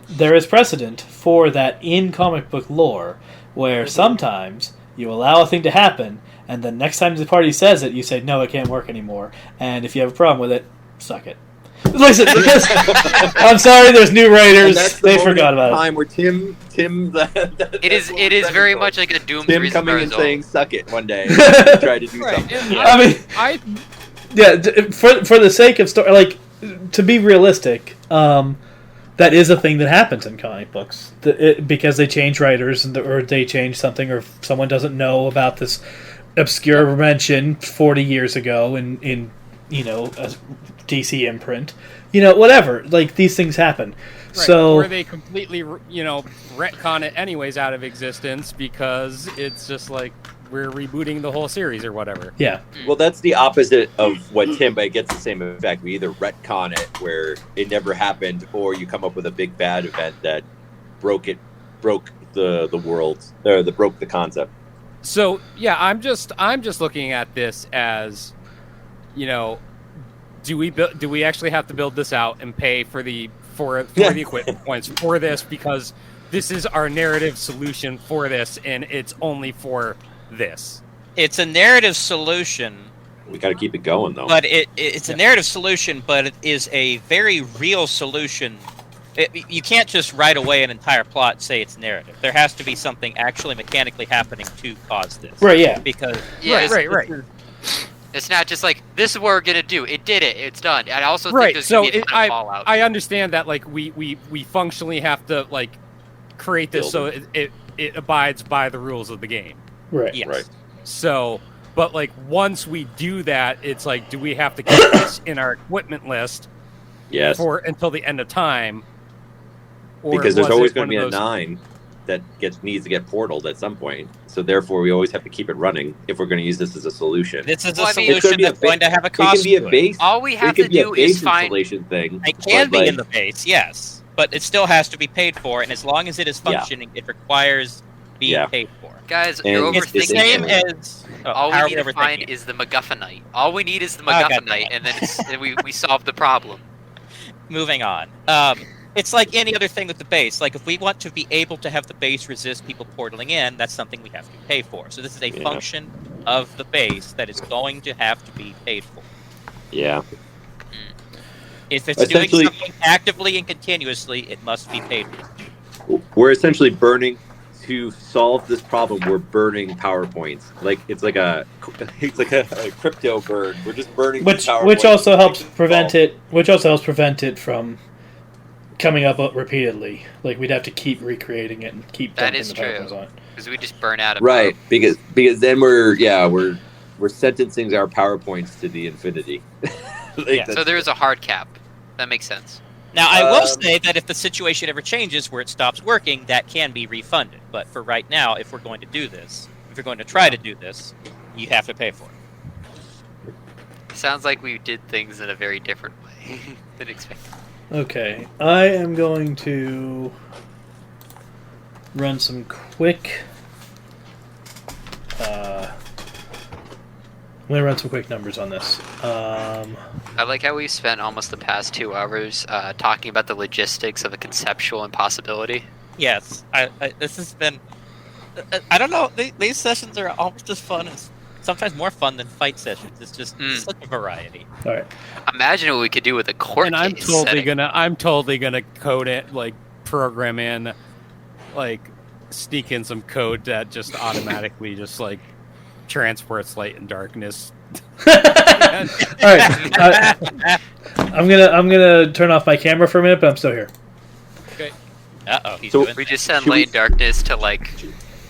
There is precedent for that in comic book lore, where sometimes you allow a thing to happen, and the next time the party says it, you say, no, it can't work anymore. And if you have a problem with it, suck it. Listen, I'm sorry, there's new writers. They forgot about it. Time where Tim. It is very much like a Doom. Tim coming and saying, "Suck it" one day. Try to do something. I mean, for the sake of story, like to be realistic, that is a thing that happens in comic books because they change writers or they change something, or if someone doesn't know about this obscure mention 40 years ago in a DC imprint, whatever. Like these things happen. Right. So or they completely retcon it anyways out of existence because it's just like we're rebooting the whole series or whatever. Yeah. Well, that's the opposite of what Tim, but it gets the same effect. We either retcon it where it never happened, or you come up with a big bad event that broke the world, or that broke the concept. So yeah, I'm just looking at this as, do we actually have to build this out and pay for the equipment points for this because this is our narrative solution for this and it's only for this. It's a narrative solution. We got to keep it going though. But it's a narrative solution, but it is a very real solution. You can't just write away an entire plot and say it's narrative. There has to be something actually mechanically happening to cause this. Right, yeah. Because right. It's not just like this is what we're gonna do. It did it. It's done. And I also think Right. there's So gonna be a ton of fallout. I understand that like we functionally have to like create this so it abides by the rules of the game. Right. Yes. Right. So, but like once we do that, it's like, do we have to keep this in our equipment list Yes. for until the end of time? Or Because there's was always it going to one be of a those- 9 that needs to get portaled at some point. So therefore, we always have to keep it running if we're going to use this as a solution. This is Well, a I mean, It's solution be a that's going to have a It cost can be a to it. base. All we have it can to be a do base is find. installation thing. It can but, be in the base, yes, but it still has to be paid for, and as long as it is Yeah. functioning, it requires being Yeah. paid for. Guys, And you're It's the overthinking same it. as All how we are need to find overthinking it? is the MacGuffinite. All we need is the God MacGuffinite, damn it. and then we solve the problem. Moving on. It's like any other thing with the base. Like, if we want to be able to have the base resist people portaling in, that's something we have to pay for. So this is a Yeah. function of the base that is going to have to be paid for. Yeah. If it's doing Essentially- something actively and continuously, it must be paid for. We're essentially burning to solve this problem. We're burning PowerPoints. Like it's like a crypto burn. We're just burning Which PowerPoints. also helps prevent it. Which also helps prevent it from coming up repeatedly. Like we'd have to keep recreating it and keep That dumping is the true. PowerPoints on it. Because we just burn out of Right, because then we're sentencing our PowerPoints to the infinity. Yeah. So there is a hard cap. That makes sense. Now, I will say that if the situation ever changes where it stops working, that can be refunded. But for right now, if we're going to do this, if you're going to try to do this, you have to pay for it. Sounds like we did things in a very different way than expected. Okay, I am going to run some quick. I'm going to run some quick numbers on this. I like how we spent almost the past 2 hours talking about the logistics of a conceptual impossibility. Yes, this has been. I don't know. These sessions are almost as fun as, sometimes more fun than fight sessions. It's just such a variety. All right. Imagine what we could do with a court And I'm case totally gonna code it, like program in, like sneak in some code that just automatically just like transports light and darkness. All right. I'm gonna turn off my camera for a minute, but I'm still here. Uh-oh, he's So- doing We that. just send Should we- light and darkness to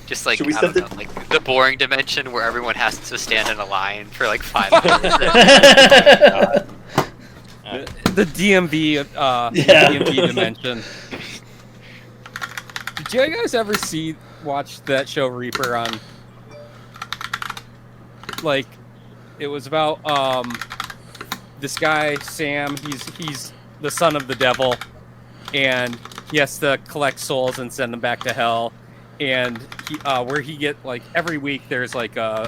just like Should we I don't send know, like the boring dimension where everyone has to stand in a line for like 5 minutes. The DMV, Yeah. DMV dimension. Did you guys ever watch that show Reaper on? Like, it was about this guy Sam. He's the son of the devil, and he has to collect souls and send them back to hell. And where he get like every week, there's like a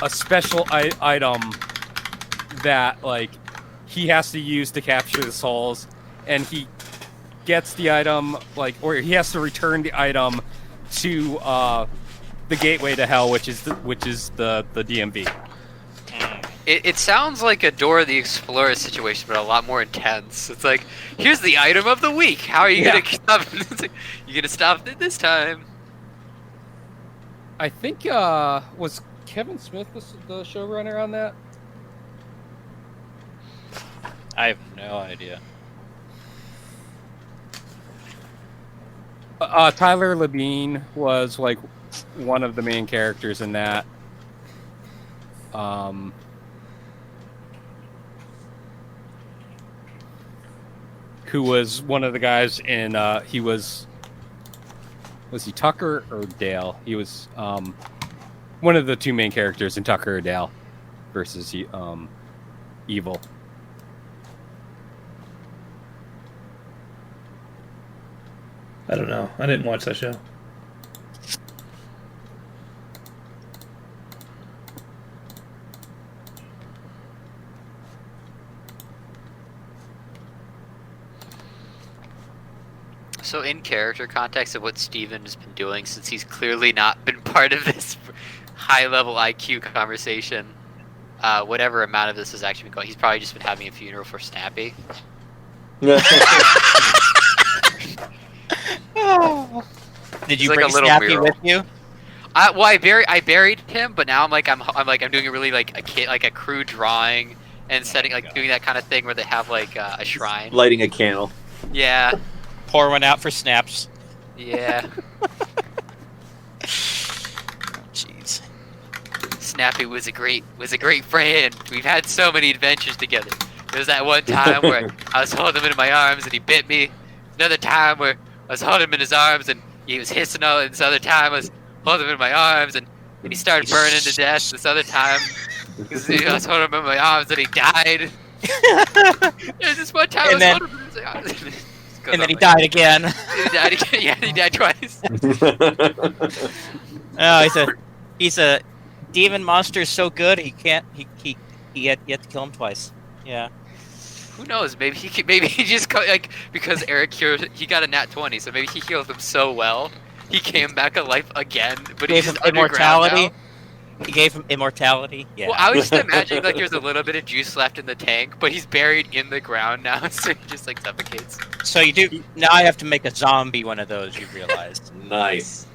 special item that like he has to use to capture the souls, and he gets the item or he has to return the item to the gateway to hell, which is the DMV. It sounds like a Dora the Explorer situation, but a lot more intense. It's like, here's the item of the week. How are you gonna stop? It's like, you're gonna stop it this time. I think was Kevin Smith the showrunner on that? I have no idea. Tyler Labine was like one of the main characters in that. Who was one of the guys in? He was he Tucker or Dale? He was one of the two main characters in Tucker or Dale versus Evil. I don't know. I didn't watch that show. So, in character context of what Steven has been doing, since he's clearly not been part of this high-level IQ conversation, whatever amount of this has actually been going, he's probably just been having a funeral for Snappy. Did you It's like bring a little Snappy mural. with you? I buried him, but now I'm doing a really like a crude drawing and setting doing that kind of thing where they have like a shrine, lighting a candle. Yeah. Pour one out for snaps. Yeah. Jeez. Snappy was a great friend. We've had so many adventures together. There was that one time where I was holding him in my arms and he bit me. Another time where I was holding him in his arms and he was hissing all. And this other time I was holding him in my arms and he started burning to death. This other time I was holding him in my arms and he died. There's this one time I was holding him in his arms. And then he died again. He died again. Yeah, he died twice. Oh, he's a demon monster so good he had to kill him twice. Yeah. Who knows? Maybe he just because Eric he got a nat 20, so maybe he healed him so well he came back alive again. But he gave him immortality. He gave him immortality. Yeah. Well, I was just imagining there's a little bit of juice left in the tank, but he's buried in the ground now, so he just suffocates. So you do now. I have to make a zombie one of those. You realized? Nice.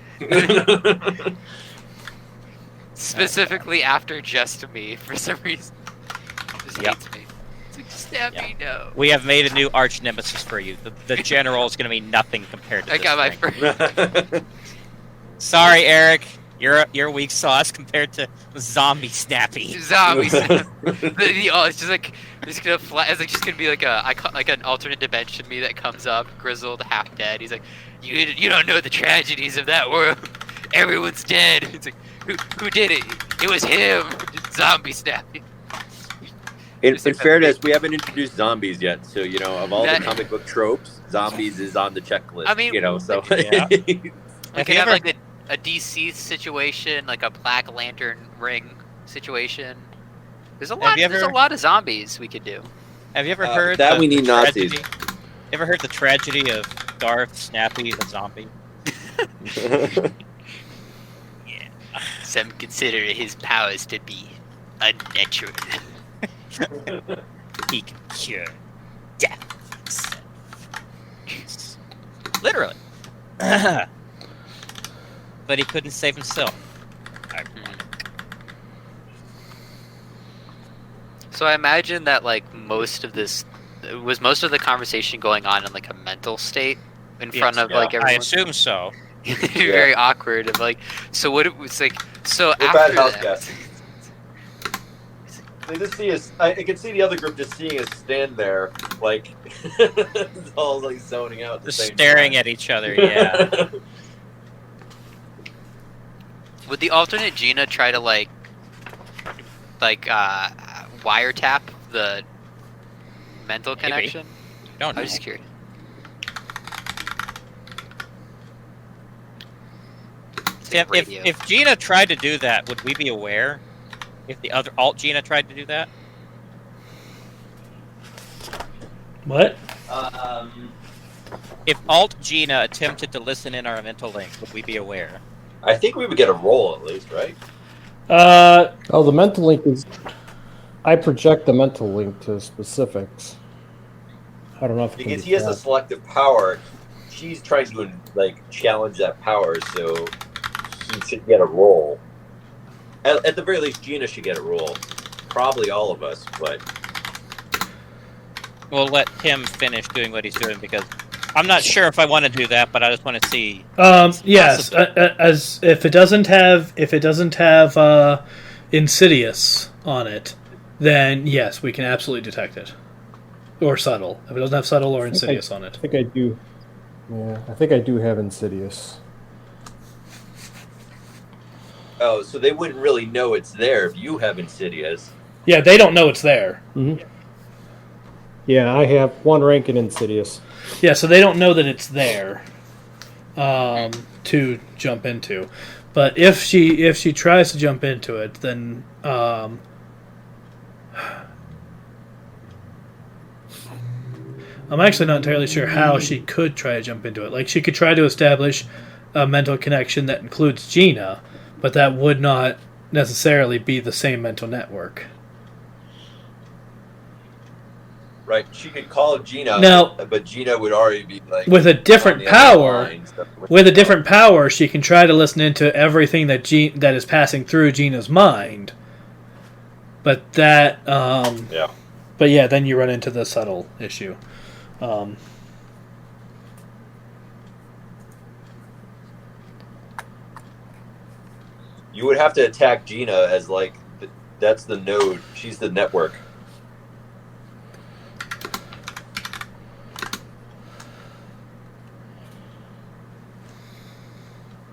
Specifically after just me for some reason. Just hates me. It's like Snappy, no. We have made a new arch nemesis for you. The general is going to be nothing compared to I this got my thing. first. Sorry, Eric. You're weak sauce compared to Zombie Snappy. Zombie Snappy. It's just it's gonna fly. It's just gonna be like an alternate dimension me that comes up, grizzled, half dead. He's like, you don't know the tragedies of that world. Everyone's dead. It's like, who did it? It was him. Zombie Snappy. In fairness, we haven't introduced zombies yet, so of all the comic book tropes, zombies is on the checklist. I mean, so yeah. We could have a DC situation, like a Black Lantern ring situation. There's a lot of zombies we could do. Have you ever heard that we need Nazis? Ever heard the tragedy of Darth Snappy the zombie? Yeah. Some consider his powers to be unnatural. He can cure death himself. Literally. But he couldn't save himself. So I imagine that most of the conversation going on in a mental state in front of everyone. I assume so. Very awkward. So what it was So we're after bad that, guys. They just see us. I can see the other group just seeing us stand there, all zoning out, just staring at each other. Yeah. Would the alternate Gina try to wiretap the mental connection? Don't know. I'm just curious. If Gina tried to do that, would we be aware? If the other alt Gina tried to do that? What? If alt Gina attempted to listen in our mental link, would we be aware? I think we would get a roll at least, right? The mental link is... I project the mental link to specifics. I don't know if because he has a selective power. She's trying to challenge that power, so he should get a roll. At the very least, Gina should get a roll. Probably all of us, but we'll let him finish doing what he's doing because I'm not sure if I want to do that, but I just want to see. Yes, as if it doesn't have Insidious on it, then yes, we can absolutely detect it. Or subtle. If it doesn't have subtle or Insidious on it, I think I do. Yeah, I think I do have Insidious. oh, so they wouldn't really know it's there if you have Insidious. yeah, they don't know it's there. Mm-hmm. Yeah, I have one rank in Insidious. Yeah, so they don't know that it's there to jump into. But if she tries to jump into it, then I'm actually not entirely sure how she could try to jump into it. She could try to establish a mental connection that includes Gina, but that would not necessarily be the same mental network. Right, she could call Gina, Now, but Gina would already be like with a different power. With a different power, she can try to listen into everything that that is passing through Gina's mind. But that, yeah. But yeah, then you run into the subtle issue. You would have to attack Gina as like that's the node. She's the network.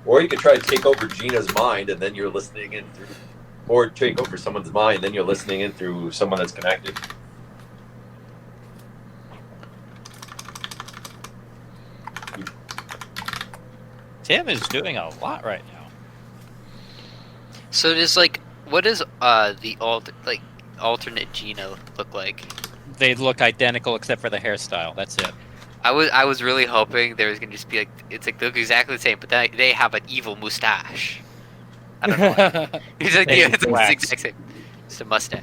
Or you could try to take over Gina's mind, and then you're listening in through, or take over someone's mind, then you're listening in through someone that's connected. Tim is doing a lot right now. So just what does the alternate Gina look like? They look identical except for the hairstyle. That's it. I was really hoping there was gonna just be they look exactly the same, but they have an evil mustache. I don't know. It's the exact same. It's a mustache.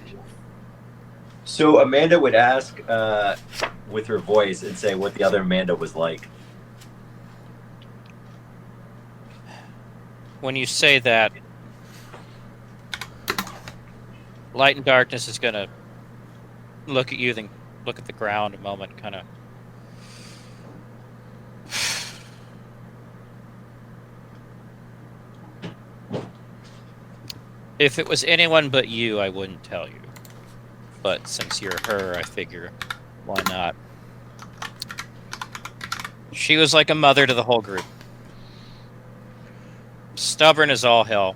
So Amanda would ask with her voice and say what the other Amanda was like. When you say that, Light and Darkness is gonna look at you, then look at the ground a moment, kind of. If it was anyone but you, I wouldn't tell you. But since you're her, I figure, why not? She was like a mother to the whole group. Stubborn as all hell.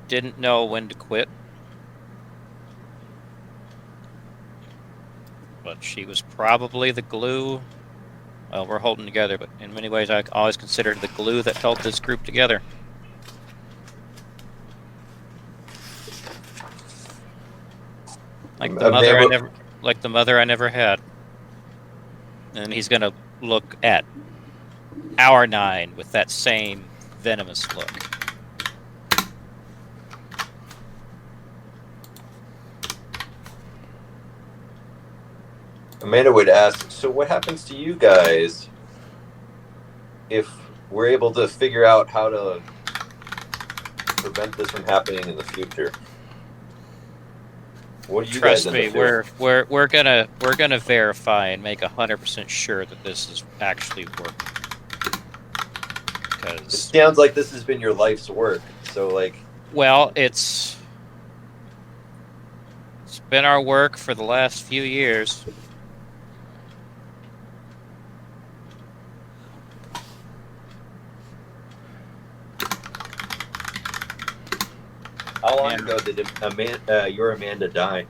Didn't know when to quit. But she was probably the glue. Well, we're holding together, but in many ways I always considered the glue that held this group together. Like the mother I never had. And he's gonna look at our 9 with that same venomous look. Amanda would ask, so what happens to you guys if we're able to figure out how to prevent this from happening in the future? What do you Trust guys me, we're gonna verify and make 100% sure that this is actually working. It Because sounds like this has been your life's work. So well, it's been our work for the last few years. how long ago did your Amanda die?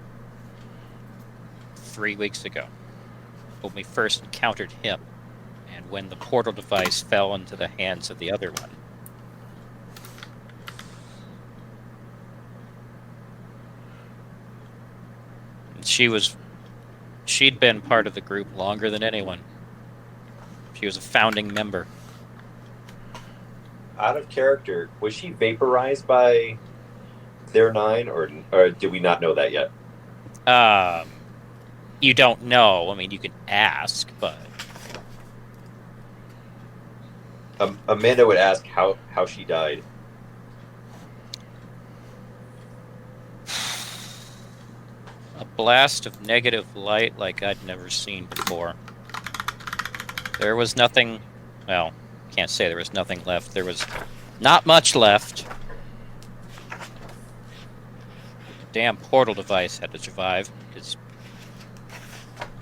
3 weeks ago, when we first encountered him, and when the portal device fell into the hands of the other one. And she'd been part of the group longer than anyone. She was a founding member. Out of character, was she vaporized by their 9, or do we not know that yet? You don't know. I mean, you can ask, but Amanda would ask how she died. a blast of negative light like I'd never seen before. There was nothing. Well, can't say there was nothing left. There was not much left. Damn portal device had to survive because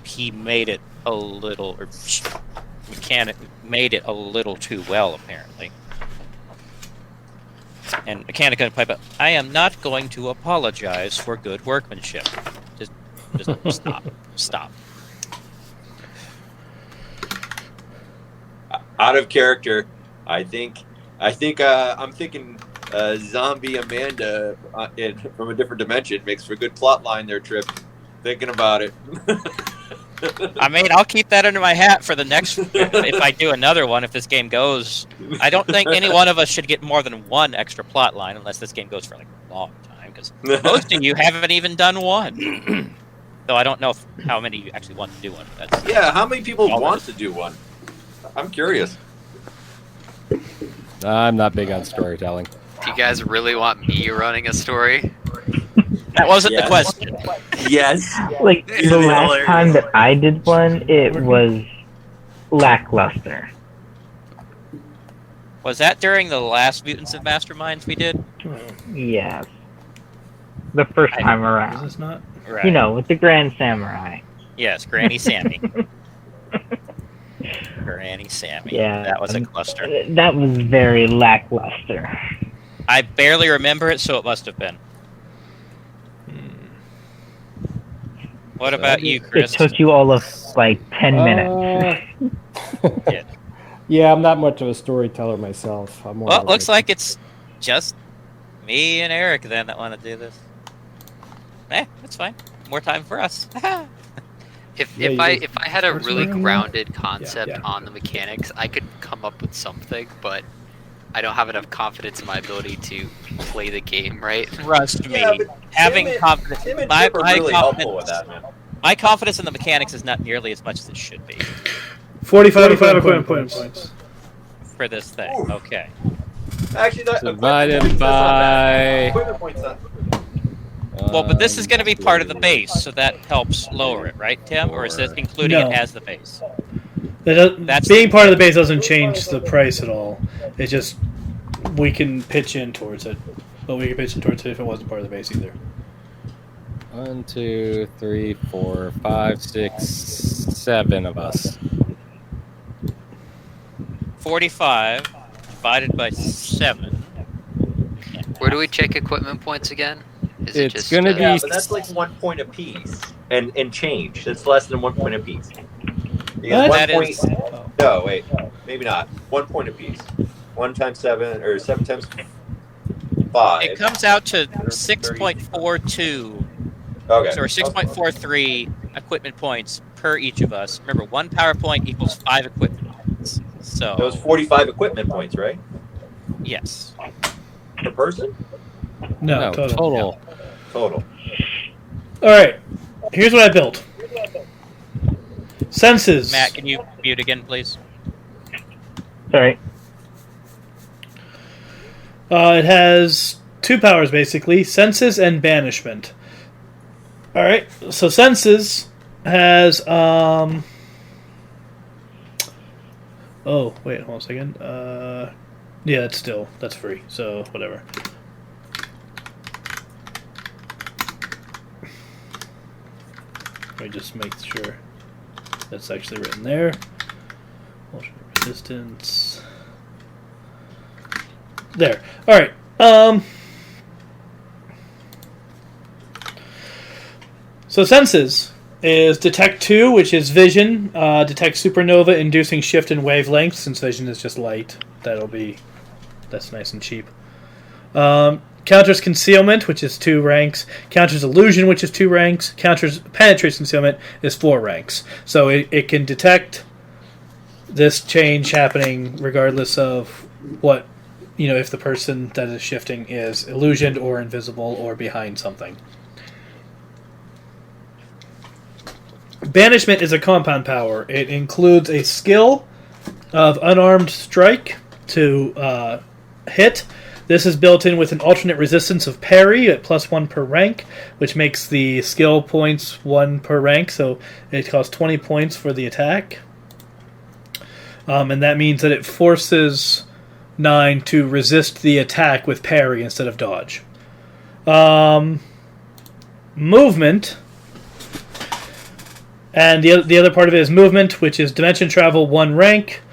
he made it a little, or mechanic made it a little too well, apparently. And mechanic gonna pipe up. I am not going to apologize for good workmanship. Just stop. Out of character, I think I'm thinking zombie Amanda from a different dimension makes for a good plot line there, Trip. Thinking about it. I mean, I'll keep that under my hat for the next. If I do another one, if this game goes, I don't think any one of us should get more than one extra plot line unless this game goes for like a long time. Because most of you haven't even done one. Though I don't know how many you actually want to do one. That's how many people want to do one? I'm curious. I'm not big on storytelling. Do you guys really want me running a story? That wasn't the question. Yes. Like, the last time that I did one, it was lackluster. Was that during the last Mutants and Masterminds we did? Yes. The first time around. Is this not? Right. You know, with the Grand Samurai. Yes, Granny Sammy. Granny Sammy. Yeah. That was a cluster. That was very lackluster. I barely remember it, so it must have been. What about you, Chris? It took you all of, like, 10 minutes. Yeah, I'm not much of a storyteller myself. I'm more Well, it looks like it's just me and Eric then that want to do this. That's fine. More time for us. If I had a really grounded concept on the mechanics, I could come up with something, but I don't have enough confidence in my ability to play the game right. Trust me, having confidence. My confidence in the mechanics is not nearly as much as it should be. 45 equipment points for this thing. Ooh. Okay. Actually, divided by. Well, but this is going to be part of the base, so that helps lower it, right, Tim? Or is this including it as the base? That's being part of the base doesn't change the price at all. It's just we can pitch in towards it, but we can pitch in towards it if it wasn't part of the base either. 1, 2, 3, 4, 5, 6, 7 of us. 45 divided by 7. Where do we check equipment points again? Is it It's just gonna be. but that's like 1 point apiece, and change. That's less than 1 point apiece. That is. No, wait, maybe not. 1 point apiece. 1 times 7, or 7 times 5. It comes out to 6.42. Okay. Or 6.43 equipment points per each of us. Remember, 1 power point equals 5 equipment points. So Those 45 equipment points, right? Yes. Per person? No, total. Total. All right. Here's what I built. Senses. Matt, can you mute again, please? Sorry. It has 2 powers, basically. Senses and Banishment. All right. So Senses has... Oh, wait. Hold on a second. Yeah, that's free. So, whatever. Let me just make sure that's actually written there. Alternate resistance. There. All right. So Senses is Detect 2, which is Vision. Detect supernova inducing shift in wavelength, since Vision is just light. That's nice and cheap. Counters Concealment, which is 2 ranks. Counters Illusion, which is 2 ranks. Counters Penetrates Concealment is 4 ranks. So it can detect this change happening regardless of what, if the person that is shifting is illusioned or invisible or behind something. Banishment is a compound power. It includes a skill of Unarmed Strike to hit. This is built in with an alternate resistance of parry at +1 per rank, which makes the skill points 1 per rank, so it costs 20 points for the attack. And that means that it forces 9 to resist the attack with parry instead of dodge. Movement. And the other part of it is movement, which is dimension travel 1 rank.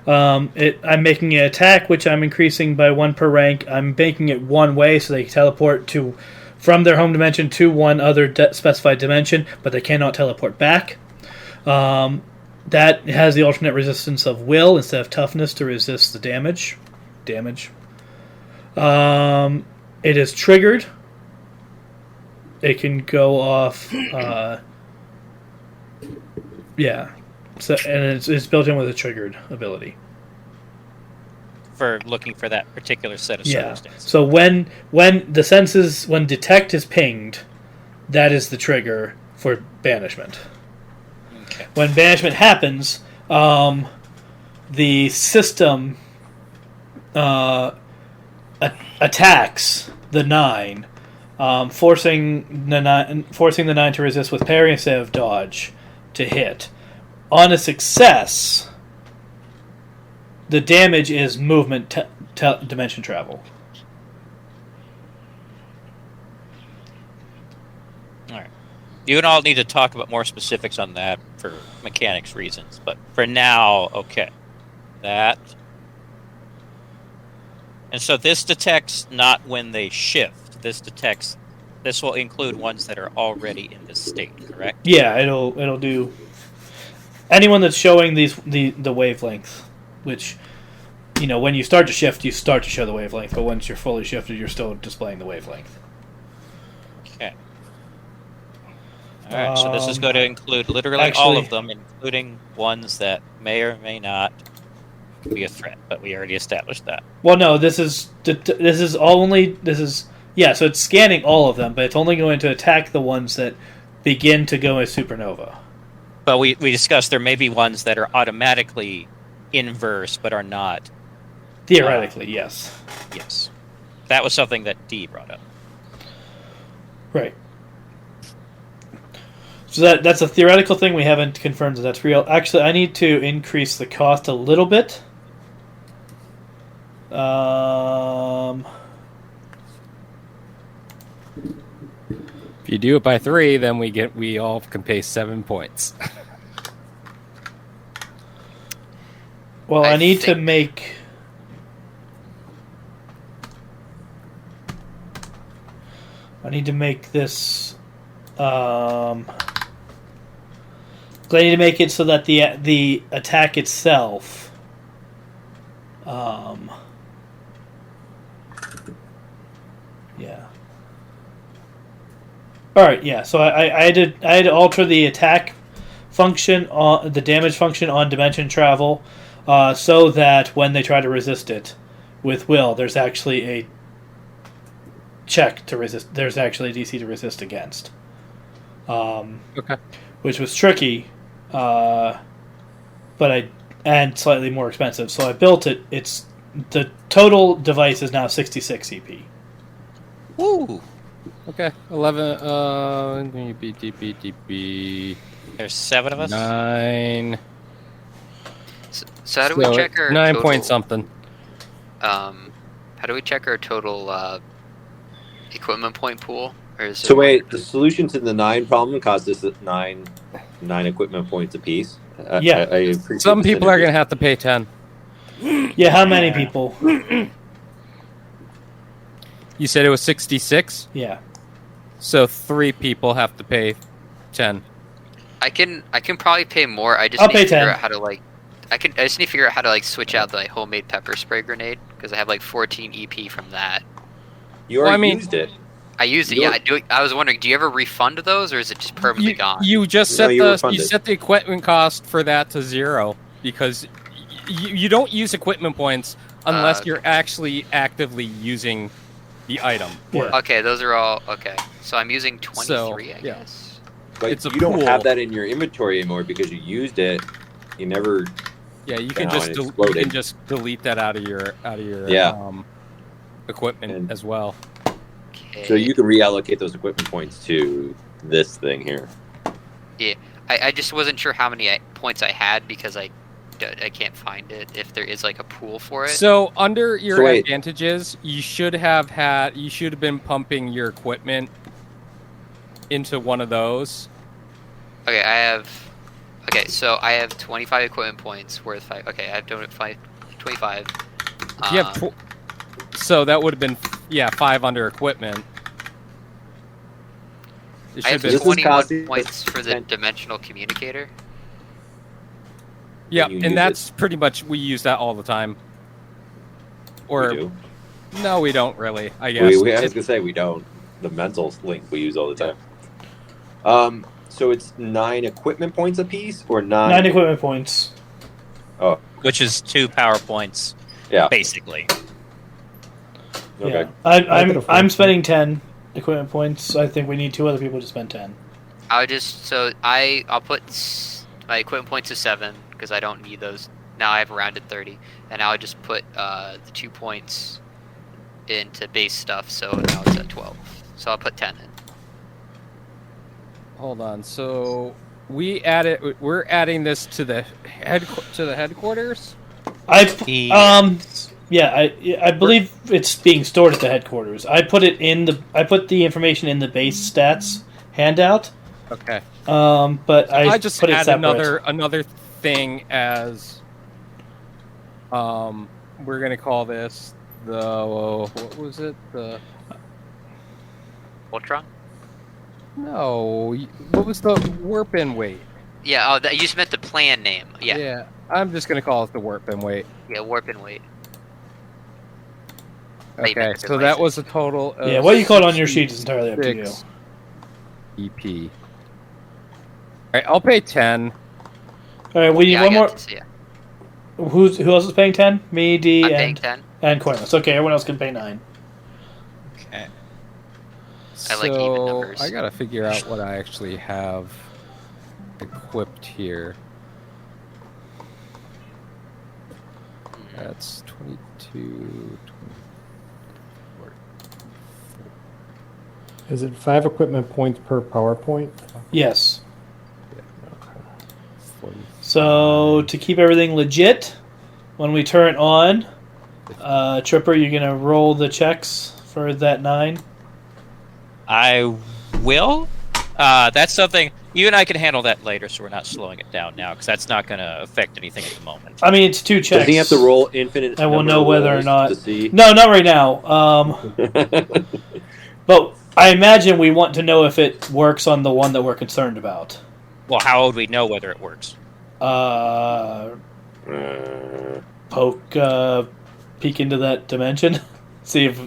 I'm making an attack, which I'm increasing by 1 per rank. I'm making it one way, so they teleport from their home dimension to one other specified dimension, but they cannot teleport back. That has the alternate resistance of will instead of toughness to resist the damage. It is triggered. It can go off. Yeah. So, and it's built in with a triggered ability. For looking for that particular set of circumstances. So when Detect is pinged, that is the trigger for banishment. Okay. When banishment happens, the system attacks the 9, forcing the 9 to resist with parry instead of dodge to hit. On a success, the damage is movement dimension travel. All right. You and all need to talk about more specifics on that for mechanics reasons, but for now, okay. That. And so this detects not when they shift. This will include ones that are already in this state, correct? Yeah, it'll do anyone that's showing the wavelength, which, you know, when you start to shift, you start to show the wavelength, but once you're fully shifted, you're still displaying the wavelength. Okay. All right, so this is going to include literally all of them, including ones that may or may not be a threat, but we already established that. Well, no, so it's scanning all of them, but it's only going to attack the ones that begin to go as supernova. But we discussed there may be ones that are automatically inverse, but are not. Theoretically, yes. Yes. That was something that Dee brought up. Right. So that's a theoretical thing. We haven't confirmed that that's real. Actually, I need to increase the cost a little bit. If you do it by 3, then we all can pay 7 points. Well, I need to make this. I need to make it so that the attack itself. Yeah. All right. Yeah. So I had to alter the attack function on the damage function on dimension travel, so that when they try to resist it with will, there's actually a check to resist. There's actually a DC to resist against. Okay. Which was tricky, and slightly more expensive. So I built it. It's the total device is now 66 CP. Woo! Okay, 11. There's 7 of us. 9. So how do we check our 9 total, point something? How do we check our total equipment point pool? Or is So wait, the solution to the 9 problem cost us 9 equipment points apiece. Yeah. I appreciate Some the people are synergy. going to have to pay 10. Yeah, how many people? You said it was 66? Yeah. So 3 people have to pay 10. I can probably pay more. I just I'll need pay to figure 10. out how to I just need to figure out how to switch out the homemade pepper spray grenade because I have 14 EP from that. You already used it. I used it. Yeah, I do. I was wondering, do you ever refund those, or is it just permanently gone? You just set set the equipment cost for that to 0 because you don't use equipment points unless you're actually actively using the item. Yeah. Okay, those are all okay. So I'm using 23, I guess. But you don't have that in your inventory anymore because you used it. You never. Yeah, you can just delete that out of your equipment as well. Okay. So you can reallocate those equipment points to this thing here. Yeah, I just wasn't sure how many points I had because I can't find it. If there is a pool for it. So under your advantages, you should have been pumping your equipment into one of those. Okay, so I have 25 equipment points worth 5. Okay, I have 25. So that would have been 5 under equipment. I have 21 points for the dimensional communicator. Yeah, and that's pretty much, we use that all the time. Or we do. No, we don't really. I guess I was gonna say we don't. The mental link we use all the time. So it's 9 equipment points apiece, or 9 equipment points. Oh, which is 2 power points. Yeah, basically. Okay. Yeah. I'm spending 10 equipment points. I think we need 2 other people to spend 10. I'll put my equipment points to 7 because I don't need those. Now I have rounded 30, and I'll just put the 2 points into base stuff. So now it's at 12. So I'll put 10 in. Hold on. So we're adding this to the headquarters. I believe it's being stored at the headquarters. I put the information in the base stats handout. Okay. But I just put it add separate. another thing as we're gonna call this what was it? The Voltron? No, what was the warp and weight? Yeah, you just meant the plan name. Yeah. Yeah, I'm just gonna call it the warp and weight. Yeah, warp and weight. Okay, so that was a total of... Yeah, what you call it on your sheet is entirely up to you. EP. Alright, I'll pay 10. Alright, we need one more... Yeah. Who else is paying 10? Me, D, I'm paying 10. And Coinless. Okay, everyone else can pay 9. Okay. I like even numbers. I gotta figure out what I actually have equipped here. That's 22... Is it 5 equipment points per PowerPoint? Yes. Okay. So, to keep everything legit, when we turn it on, Tripper, you're going to roll the checks for that 9? I will. That's something... You and I can handle that later, so we're not slowing it down now, because that's not going to affect anything at the moment. I mean, it's 2 checks. Does he have to roll infinite? And we'll know whether or not... to see? No, not right now. But I imagine we want to know if it works on the one that we're concerned about. Well, how would we know whether it works? Peek into that dimension, see if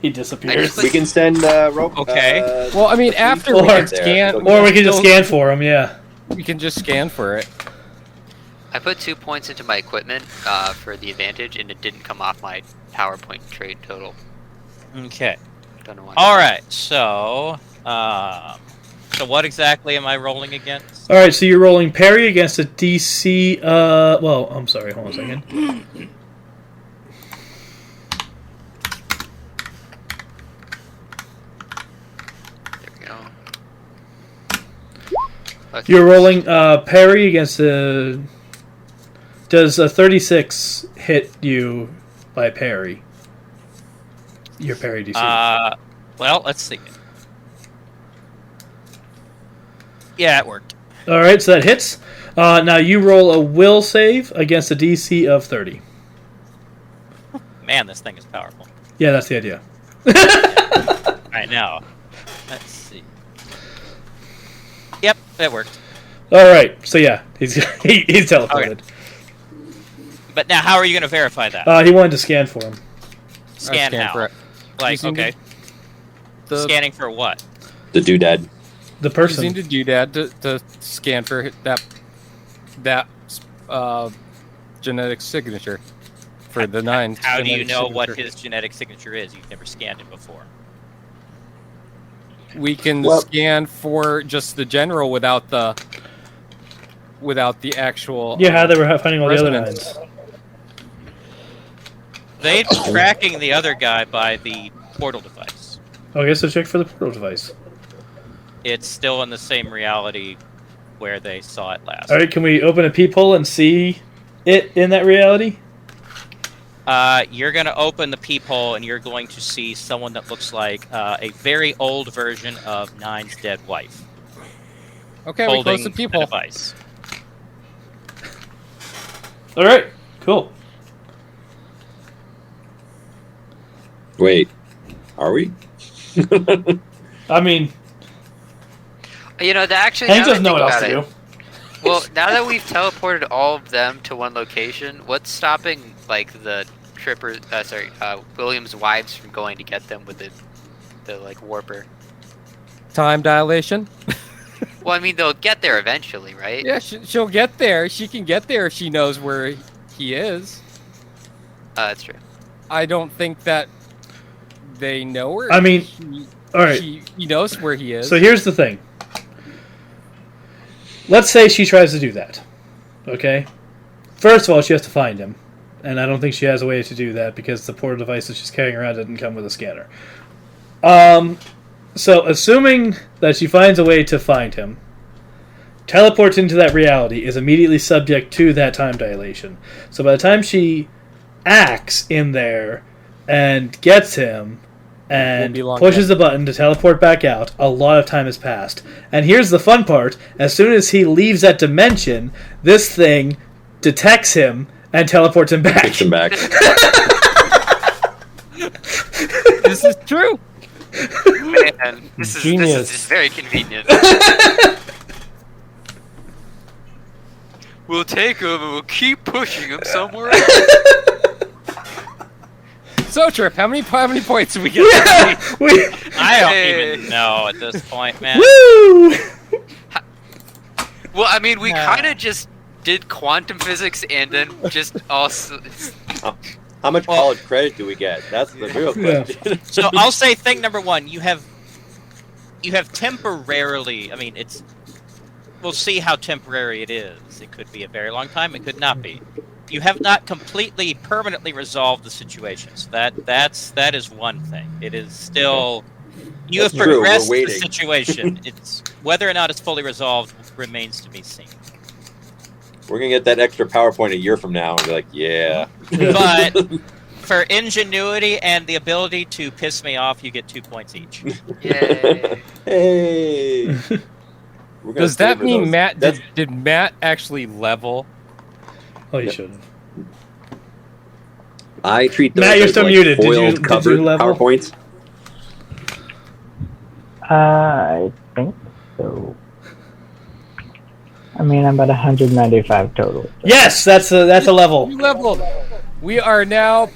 he disappears. We can send rope. Okay. Well, I mean, after we can scan, or we can just scan for him. Yeah, we can just scan for it. I put 2 points into my equipment for the advantage, and it didn't come off my PowerPoint trade total. Okay. Don't know why. All right. So what exactly am I rolling against? All right. So you're rolling parry against a DC. Well, I'm sorry. Hold on a second. Okay. You're rolling parry against a... Does a 36 hit you by parry? Your parry DC. Well, let's see. Yeah, it worked. All right, so that hits. Now you roll a will save against a DC of 30. Man, this thing is powerful. Yeah, that's the idea. I know. Let's see. Yep, that worked. All right, so yeah, he's teleported. Okay. But now, how are you going to verify that? He wanted to scan for him. Scan how? For it. Like, okay. Scanning for what? The doodad. The person. Using the doodad to scan for that genetic signature for the 9. How do you know what his genetic signature is? You've never scanned it before. We can scan for just the general without the actual. Yeah, how they were finding all the other resonance. 9s. They've been tracking the other guy by the portal device. Okay, so check for the portal device. It's still in the same reality where they saw it last. All right, can we open a peephole and see it in that reality? You're going to open the peephole and you're going to see someone that looks like a very old version of Nine's dead wife. Okay, we close the peephole. Device. All right, cool. Wait, are we? I mean, that actually. Hank doesn't know what else to do. Well, now that we've teleported all of them to one location, what's stopping the William's wives from going to get them with the warper? Time dilation. Well, I mean, they'll get there eventually, right? Yeah, she'll get there. She can get there if she knows where he is. That's true. I don't think that they know where. I mean, all right. He knows where he is. So here's the thing. let's say she tries to do that. Okay? First of all, she has to find him. And I don't think she has a way to do that because the portal device that she's carrying around didn't come with a scanner. So, assuming that she finds a way to find him, teleports into that reality, is immediately subject to that time dilation. So by the time she acts in there and gets him and pushes the button to teleport back out, a lot of time has passed. And here's the fun part. As soon as he leaves that dimension, this thing detects him and teleports him back. Takes him back. This is true. Man, this is just very convenient. We'll take him and we'll keep pushing him somewhere else. So, Trip, how many points did we get? I don't even know at this point, man. Woo! Well, I mean, we kind of just did quantum physics and then just also... How much college credit do we get? That's the real question. So I'll say thing number one, you have temporarily, I mean, we'll see how temporary it is. It could be a very long time, it could not be. You have not completely, permanently resolved the situation. So that is one thing. It is still, you have progressed the situation. It's whether or not it's fully resolved remains to be seen. We're going to get that extra PowerPoint a year from now and be like, yeah. But for ingenuity and the ability to piss me off, you get 2 points each. Yay. Hey. Does that mean did Matt actually level? Oh, you shouldn't. I treat those Matt, you're as still like muted. foiled covered level? PowerPoints. I think so. I mean, I'm at 195 total. Yes, that's a level. We leveled. We are now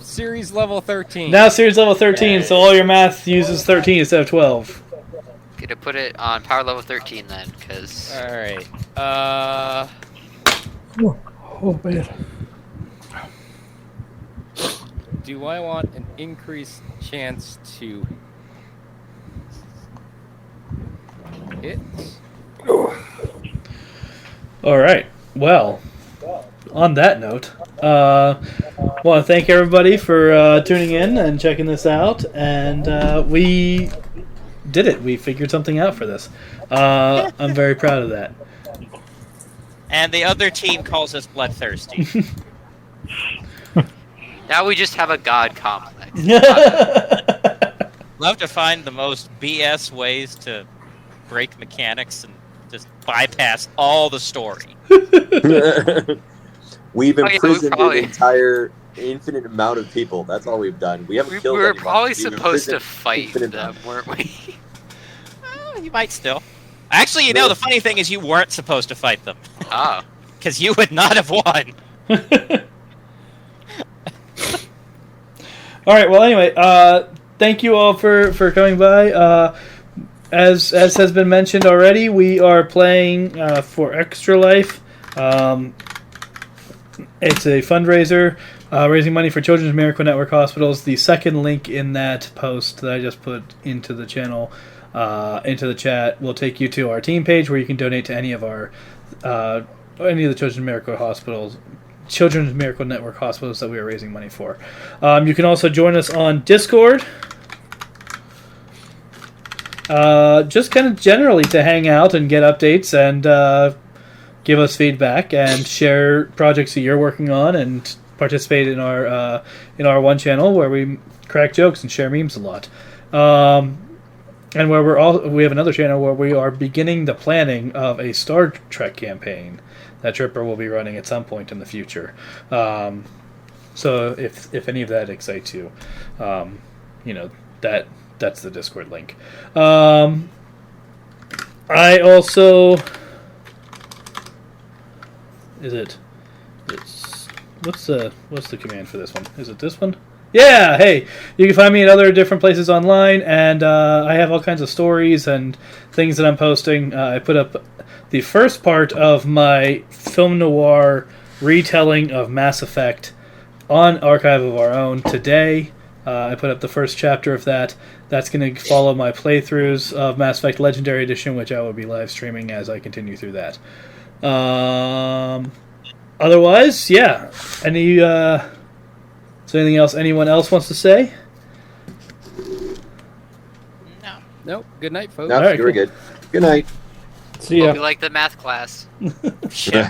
series level 13. Now series level 13, so all your math uses 13 instead of 12. Gonna put it on power level 13 then, because... Alright. Oh, man. Do I want an increased chance to hit? All right. Well, on that note, want to thank everybody for tuning in and checking this out. And we did it. We figured something out for this. I'm very proud of that. And the other team calls us bloodthirsty. Now we just have a god complex. Love to find the most BS ways to break mechanics and just bypass all the story. We've imprisoned an entire infinite amount of people. That's all we've done. We haven't killed anyone. We were probably supposed to fight them, weren't we? You might still. Actually, you know, the funny thing is you weren't supposed to fight them. Oh. Because you would not have won. All right. Well, anyway, thank you all for coming by. As has been mentioned already, we are playing for Extra Life. It's a fundraiser raising money for Children's Miracle Network Hospitals. The second link in that post that I just put into the channel, into the chat, will take you to our team page where you can donate to any of the Children's Miracle Network hospitals that we are raising money for. You can also join us on Discord. Just kind of generally to hang out and get updates and give us feedback and share projects that you're working on and participate in our one channel where we crack jokes and share memes a lot. And where we have another channel where we are beginning the planning of a Star Trek campaign that Tripper will be running at some point in the future. So if any of that excites you, that's the Discord link. I also what's the command for this one? Is it this one? Yeah, hey, you can find me at other different places online, and I have all kinds of stories and things that I'm posting. I put up the first part of my film noir retelling of Mass Effect on Archive of Our Own today. I put up the first chapter of that. That's going to follow my playthroughs of Mass Effect Legendary Edition, which I will be live streaming as I continue through that. Otherwise, yeah. Is there anything else anyone else wants to say? No. Nope. Good night, folks. No, All right, you were cool. good. Good night. See ya. Hope you like the math class. Shit.